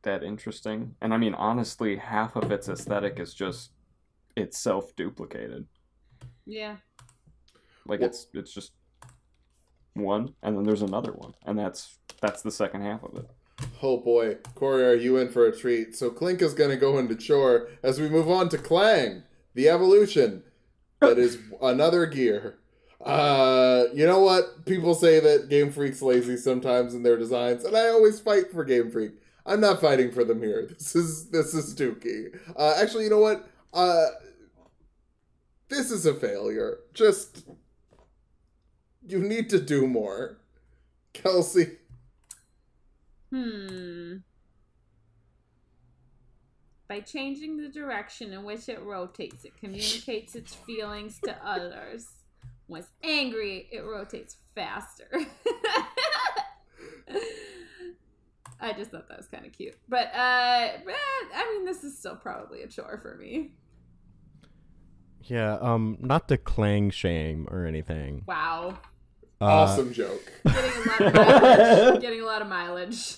that interesting. And I mean, honestly, half of its aesthetic is just it's self-duplicated. Yeah. Like it's just one, and then there's another one, and that's the second half of it. Oh boy, Corey, are you in for a treat? So KLINK is going to go into chore as we move on to Klang, the evolution that is another gear. You know what? People say that Game Freak's lazy sometimes in their designs, and I always fight for Game Freak. I'm not fighting for them here. This is Dookie. Actually, you know what? This is a failure. Just, you need to do more. Kelsey. By changing the direction in which it rotates, it communicates its feelings to others. When it's angry, it rotates faster. I just thought that was kind of cute. But, I mean, this is still probably a chore for me. Yeah, not to clang shame or anything. Wow. Awesome joke. Getting a lot of mileage.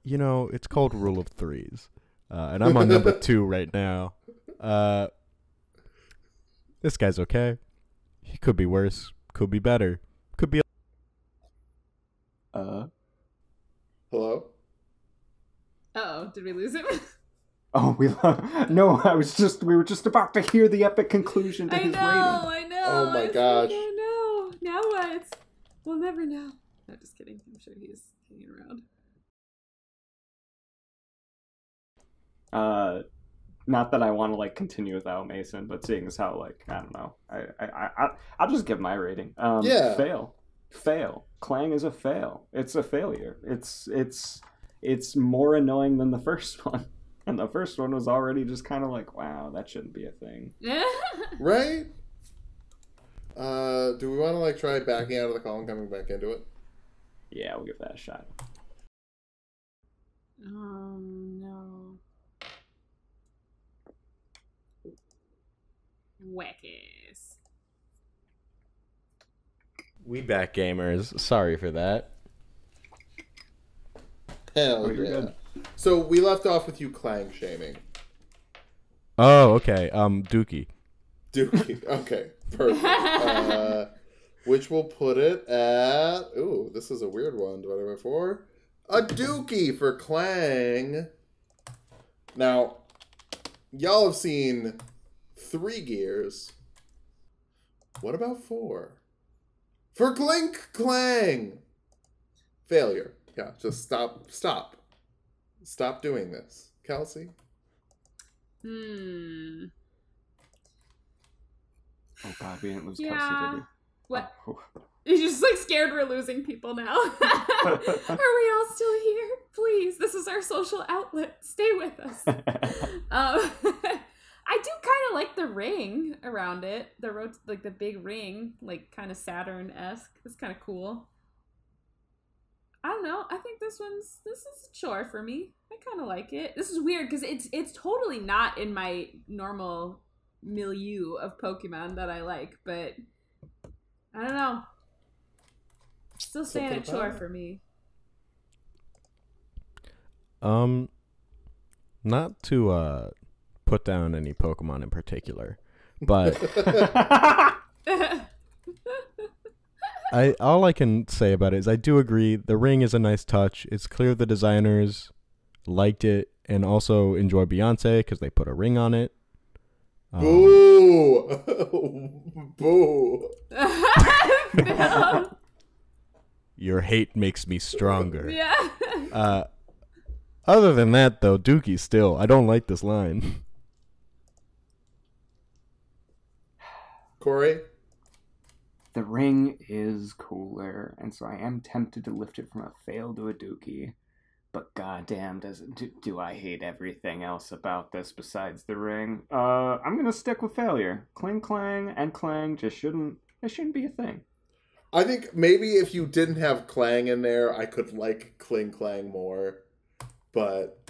You know, it's called rule of threes. And I'm on number 2 right now. This guy's okay. He could be worse. Could be better. Could be... Hello? Uh-oh, did we lose him? Oh, no, we were just about to hear the epic conclusion to his rating. I know. Oh my gosh. Oh no. Now what? We'll never know. No, just kidding. I'm sure he's hanging around. Not that I want to like continue without Mason, but seeing as how like I don't know, I'll just give my rating. Yeah. Fail. Clang is a fail. It's a failure. It's more annoying than the first one. And the first one was already just kind of like, wow, that shouldn't be a thing. Right? Do we want to like try backing out of the call and coming back into it? Yeah, we'll give that a shot. No. Wackies. We back, gamers. Sorry for that. Hell you're yeah. good. So we left off with you clang shaming. Oh, okay. Dookie. Dookie. Okay, perfect. Which will put it at... Ooh, this is a weird one. Divided by 4. A dookie for clang. Now, y'all have seen 3 gears. What about 4? For clink clang. Failure. Yeah, just stop. Stop doing this. Kelsey? Hmm. Oh god, we didn't lose Yeah. Kelsey, did we? What? Oh. You're just like scared we're losing people now. Are we all still here? Please, this is our social outlet. Stay with us. I do kind of like the ring around it. Like the big ring, like kind of Saturn-esque. It's kind of cool. I don't know. I think this is a chore for me. I kind of like it. This is weird because it's totally not in my normal milieu of Pokemon that I like, but I don't know. Still saying a chore for me. Not to put down any Pokemon in particular, but all I can say about it is I do agree the ring is a nice touch. It's clear the designers liked it and also enjoy Beyonce because they put a ring on it. Boo! Boo! Your hate makes me stronger. Yeah. Other than that, though, Dookie still. I don't like this line. Corey? The ring is cooler, and so I am tempted to lift it from a fail to a dookie. But goddamn, do I hate everything else about this besides the ring? I'm gonna stick with failure. Kling Clang and Clang just shouldn't be a thing. I think maybe if you didn't have Clang in there, I could like Kling Clang more. But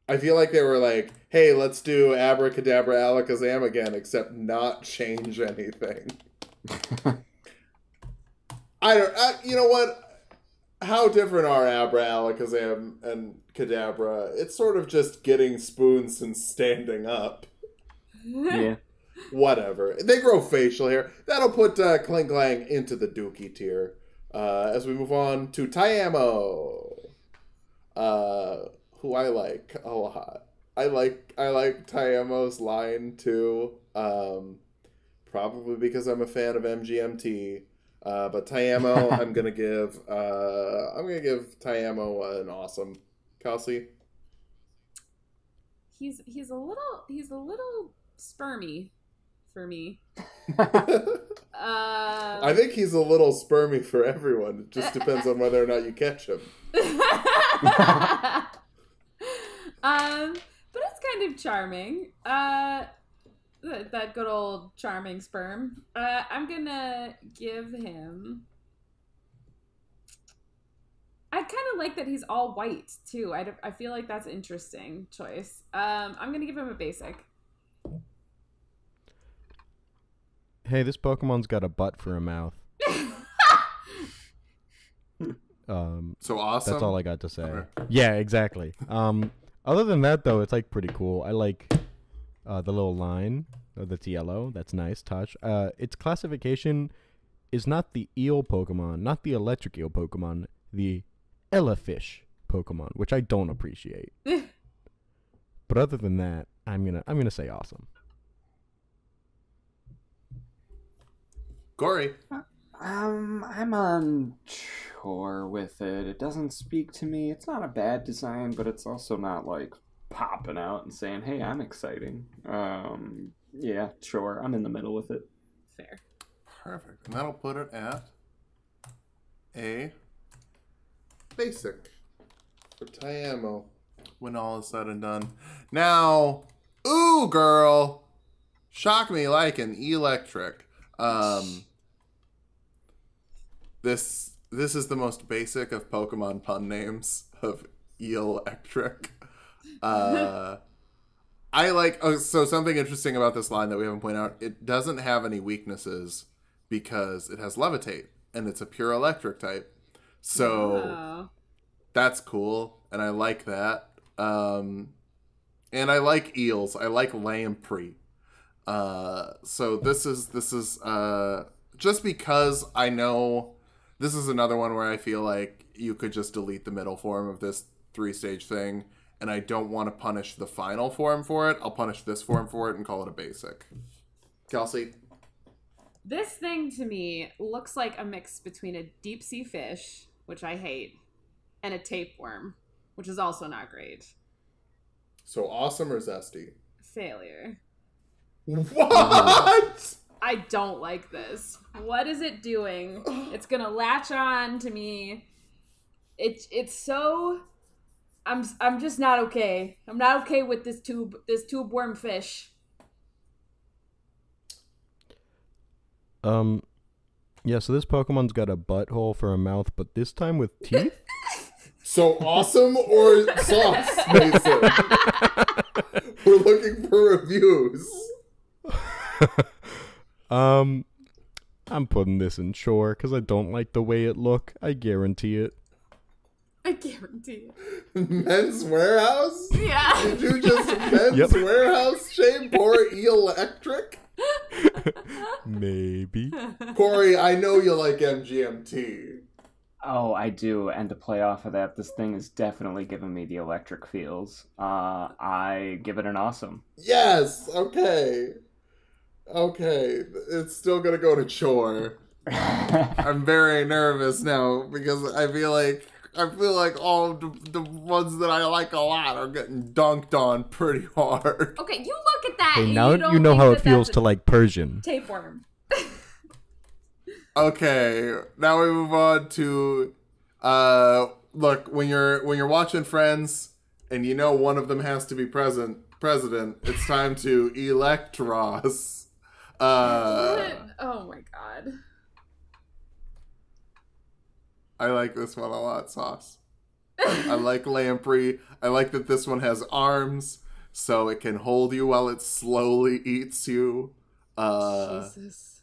I feel like they were like, hey, let's do Abracadabra Alakazam again, except not change anything. You know what? How different are Abra, Alakazam, and Kadabra? It's sort of just getting spoons and standing up. Yeah. Whatever. They grow facial hair. That'll put Kling Clang into the Dookie tier. As we move on to Tyamo, who I like a lot. I like Tyamo's line too. Probably because I'm a fan of MGMT. But Tyamo, I'm gonna give Tyamo an awesome. Kelsey? He's a little spermy for me. I think he's a little spermy for everyone. It just depends on whether or not you catch him. But it's kind of charming. That good old charming sperm. I'm gonna give him I kind of like that he's all white, too. I feel like that's an interesting choice. I'm going to give him a basic. Hey, this Pokemon's got a butt for a mouth. So awesome. That's all I got to say. Okay. Yeah, exactly. Other than that, though, it's like pretty cool. I like the little line that's yellow. That's nice touch. Its classification is not the eel Pokemon, not the electric eel Pokemon, the Elefish Pokemon, which I don't appreciate. But other than that, I'm gonna say awesome. Corey. I'm on chore with it. It doesn't speak to me. It's not a bad design, but it's also not like popping out and saying, "Hey, I'm exciting." Yeah, sure. I'm in the middle with it. Fair. Perfect. And that'll put it at a basic for Tyamo when all is said and done. Now, ooh, girl, shock me like an electric. This is the most basic of Pokemon pun names of electric. I like, so something interesting about this line that we haven't pointed out, it doesn't have any weaknesses because it has Levitate and it's a pure electric type. So that's cool. And I like that. And I like eels. I like lamprey. So this is just because I know this is another one where I feel like you could just delete the middle form of this 3-stage thing, and I don't want to punish the final form for it. I'll punish this form for it and call it a basic. Kelsey? This thing to me looks like a mix between a deep sea fish, which I hate, and a tapeworm, which is also not great. So awesome or zesty? Failure. What? I don't like this. What is it doing? It's gonna latch on to me. It's so. I'm just not okay. I'm not okay with this tube worm fish. Yeah, so this Pokemon's got a butthole for a mouth, but this time with teeth? So awesome or sauce, Mason? We're looking for reviews. I'm putting this in chore because I don't like the way it look. I guarantee it. I guarantee it. Men's Warehouse? Yeah. Did you just Men's Warehouse shame poor electric? Maybe. Corey, I know you like MGMT. Oh, I do. And to play off of that, this thing is definitely giving me the electric feels. I give it an awesome. Yes. Okay. Okay. It's still gonna go to chore. I'm very nervous now because I feel like all the ones that I like a lot are getting dunked on pretty hard. Okay, you look at that. Hey, and now you know how it feels to like Persian. Tapeworm. Okay, now we move on to look, when you're watching Friends and you know one of them has to be president, it's time to elect Ross. Oh my god. I like this one a lot, Sauce. I like Lamprey. I like that this one has arms, so it can hold you while it slowly eats you. Jesus.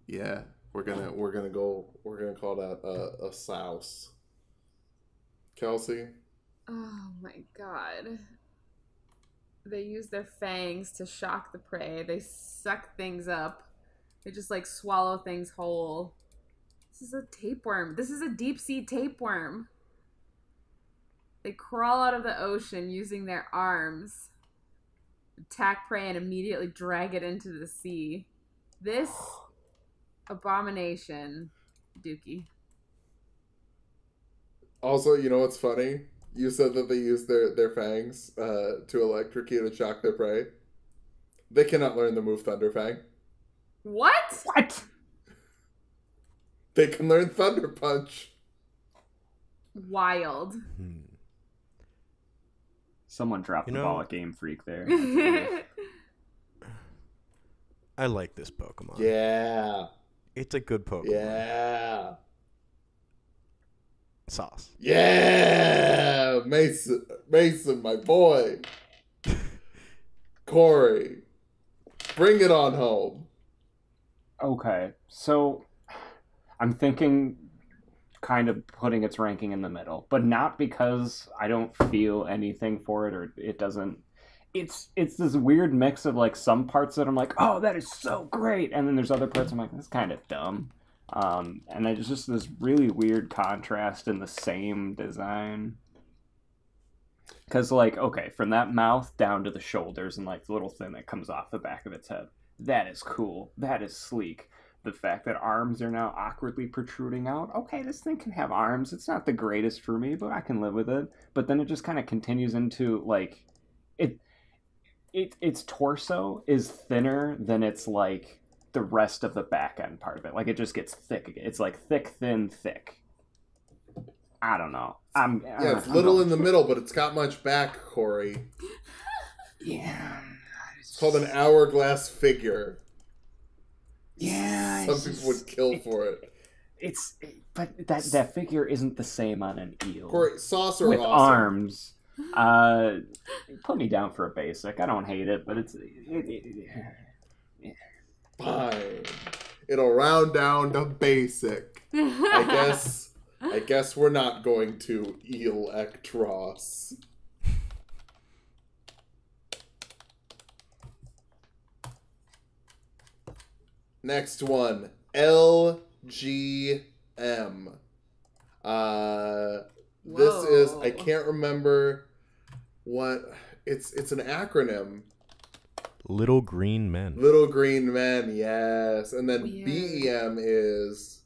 Yeah, we're gonna call that a souse. Kelsey? Oh my god. They use their fangs to shock the prey. They suck things up. They just like swallow things whole. This is a tapeworm. This is a deep sea tapeworm. They crawl out of the ocean using their arms, attack prey, and immediately drag it into the sea. This abomination, Dookie. Also, you know what's funny? You said that they use their fangs to electrocute and shock their prey. They cannot learn the move Thunder Fang. What? What? They can learn Thunder Punch. Wild. Someone dropped the ball at Game Freak there. I like this Pokemon. Yeah. It's a good Pokemon. Yeah. Sauce. Yeah, Mason, my boy. Corey, bring it on home. Okay, so I'm thinking kind of putting its ranking in the middle, but not because I don't feel anything for it or it doesn't. It's this weird mix of like some parts that I'm like, oh, that is so great, and then there's other parts I'm like, that's kind of dumb. And it's just this really weird contrast in the same design. Because, like, okay, from that mouth down to the shoulders and, like, the little thing that comes off the back of its head, that is cool. That is sleek. The fact that arms are now awkwardly protruding out, okay, this thing can have arms. It's not the greatest for me, but I can live with it. But then it just kind of continues into, like, its torso is thinner than its, like, the rest of the back end part of it. Like, it just gets thick. It's like thick, thin, thick. I don't know. It's little in the middle, but it's got much back, Corey. Yeah. It's called an hourglass figure. Yeah. Some people would kill for it. But that figure isn't the same on an eel. Corey, sauce or with awesome? Arms. Put me down for a basic. I don't hate it, but it's... Fine. It'll round down to basic. I guess we're not going to Electros. Next one, LGM. This is, I can't remember what it's an acronym. Little Green Men. Little Green Men, yes. And then Weird. BEM is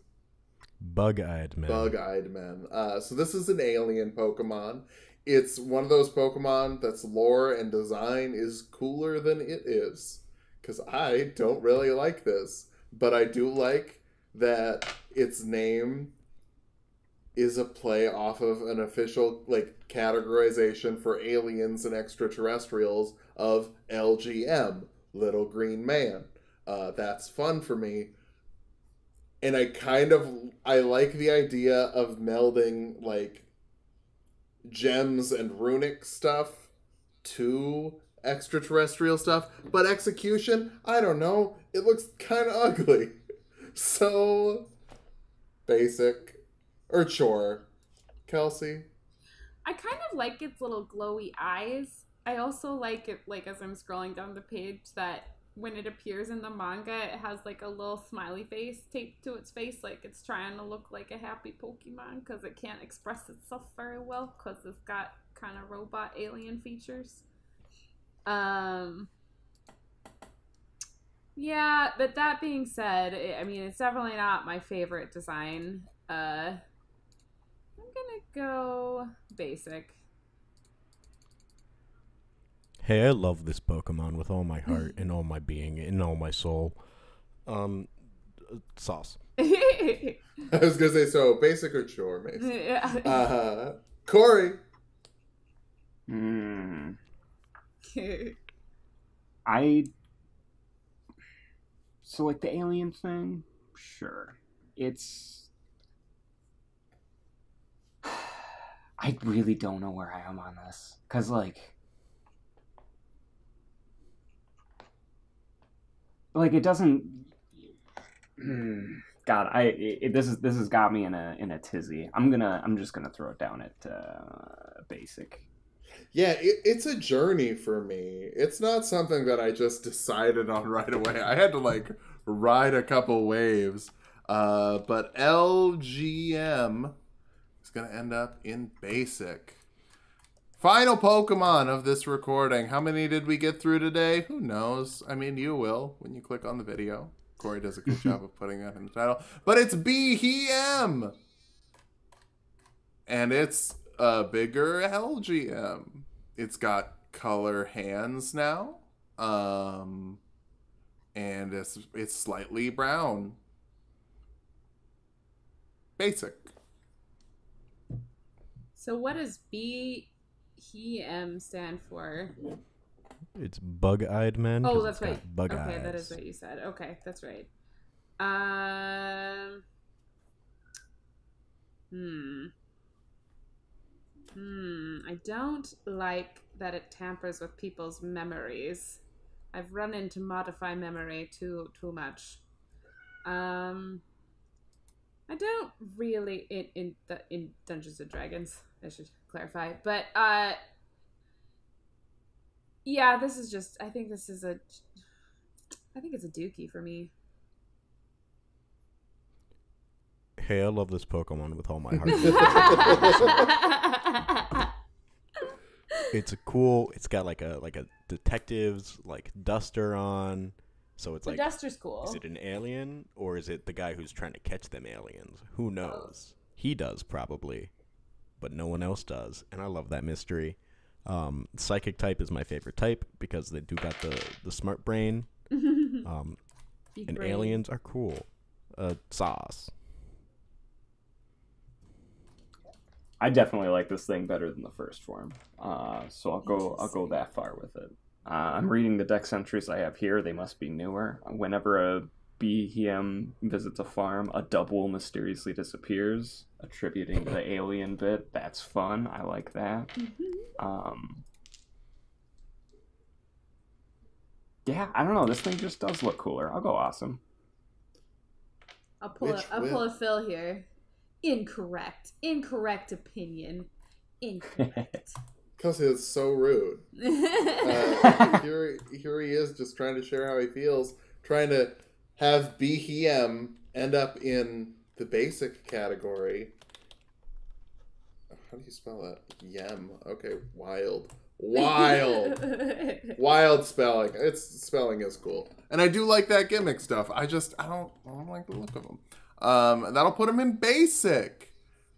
Bug-Eyed Men. Bug-Eyed Men. So this is an alien Pokemon. It's one of those Pokemon that's lore and design is cooler than it is. Because I don't really like this. But I do like that its name is a play off of an official like categorization for aliens and extraterrestrials of LGM, Little Green Man. That's fun for me. And I like the idea of melding like gems and runic stuff to extraterrestrial stuff, but execution, I don't know, it looks kind of ugly. So basic or chore. Kelsey? I kind of like its little glowy eyes. I also like it, like, as I'm scrolling down the page, that when it appears in the manga, it has, like, a little smiley face taped to its face, like it's trying to look like a happy Pokemon, because it can't express itself very well, because it's got kind of robot alien features. Yeah, but that being said, I mean, it's definitely not my favorite design. I'm gonna go basic. Hey, I love this Pokemon with all my heart and all my being and all my soul. Sauce. I was gonna say, so basic or chore, Mason? Yeah. Corey. So like the alien thing, sure. I really don't know where I am on this, cause like it doesn't. God, this has got me in a tizzy. I'm just gonna throw it down at basic. Yeah, it's a journey for me. It's not something that I just decided on right away. I had to like ride a couple waves. But LGM is gonna end up in basic. Final Pokemon of this recording. How many did we get through today? Who knows? I mean, you will when you click on the video. Corey does a good job of putting that in the title. But it's BEM! And it's a bigger LGM. It's got color hands now. And it's slightly brown. Basic. So what does BEM stand for? It's Bug-Eyed Men. Oh, that's right. Bug okay, eyes. that is what you said. Okay, that's right. I don't like that it tampers with people's memories. I've run into modify memory too much. I don't really in Dungeons and Dragons, I should clarify, but yeah, this is just, I think it's a dookie for me. Hey, I love this Pokemon with all my heart. It's got like a detective's like duster on. So it's the like, duster's cool. Is it an alien or is it the guy who's trying to catch them aliens? Who knows? He does probably, but no one else does. And I love that mystery. Psychic type is my favorite type because they do got the smart brain. And aliens are cool. Sauce. I definitely like this thing better than the first form. So I'll go that far with it. I'm reading the dex entries I have here. They must be newer. Whenever a BHM visits a farm, a double mysteriously disappears, attributing the alien bit. That's fun. I like that. Yeah, I don't know. This thing just does look cooler. I'll go awesome. I'll pull a Phil here. Incorrect opinion. Incorrect. Because it's so rude. Here he is just trying to share how he feels, trying to have BHM end up in the basic category. How do you spell that? Yem. Okay, wild. Wild spelling. Spelling is cool. And I do like that gimmick stuff. I don't like the look of them. That'll put him in basic.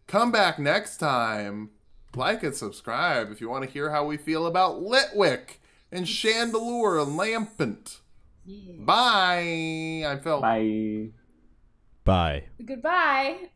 Come back next time. Like and subscribe if you want to hear how we feel about Litwick and Chandelure and Lampant. Yeah. Bye. I'm Phil. Bye. Bye. Goodbye.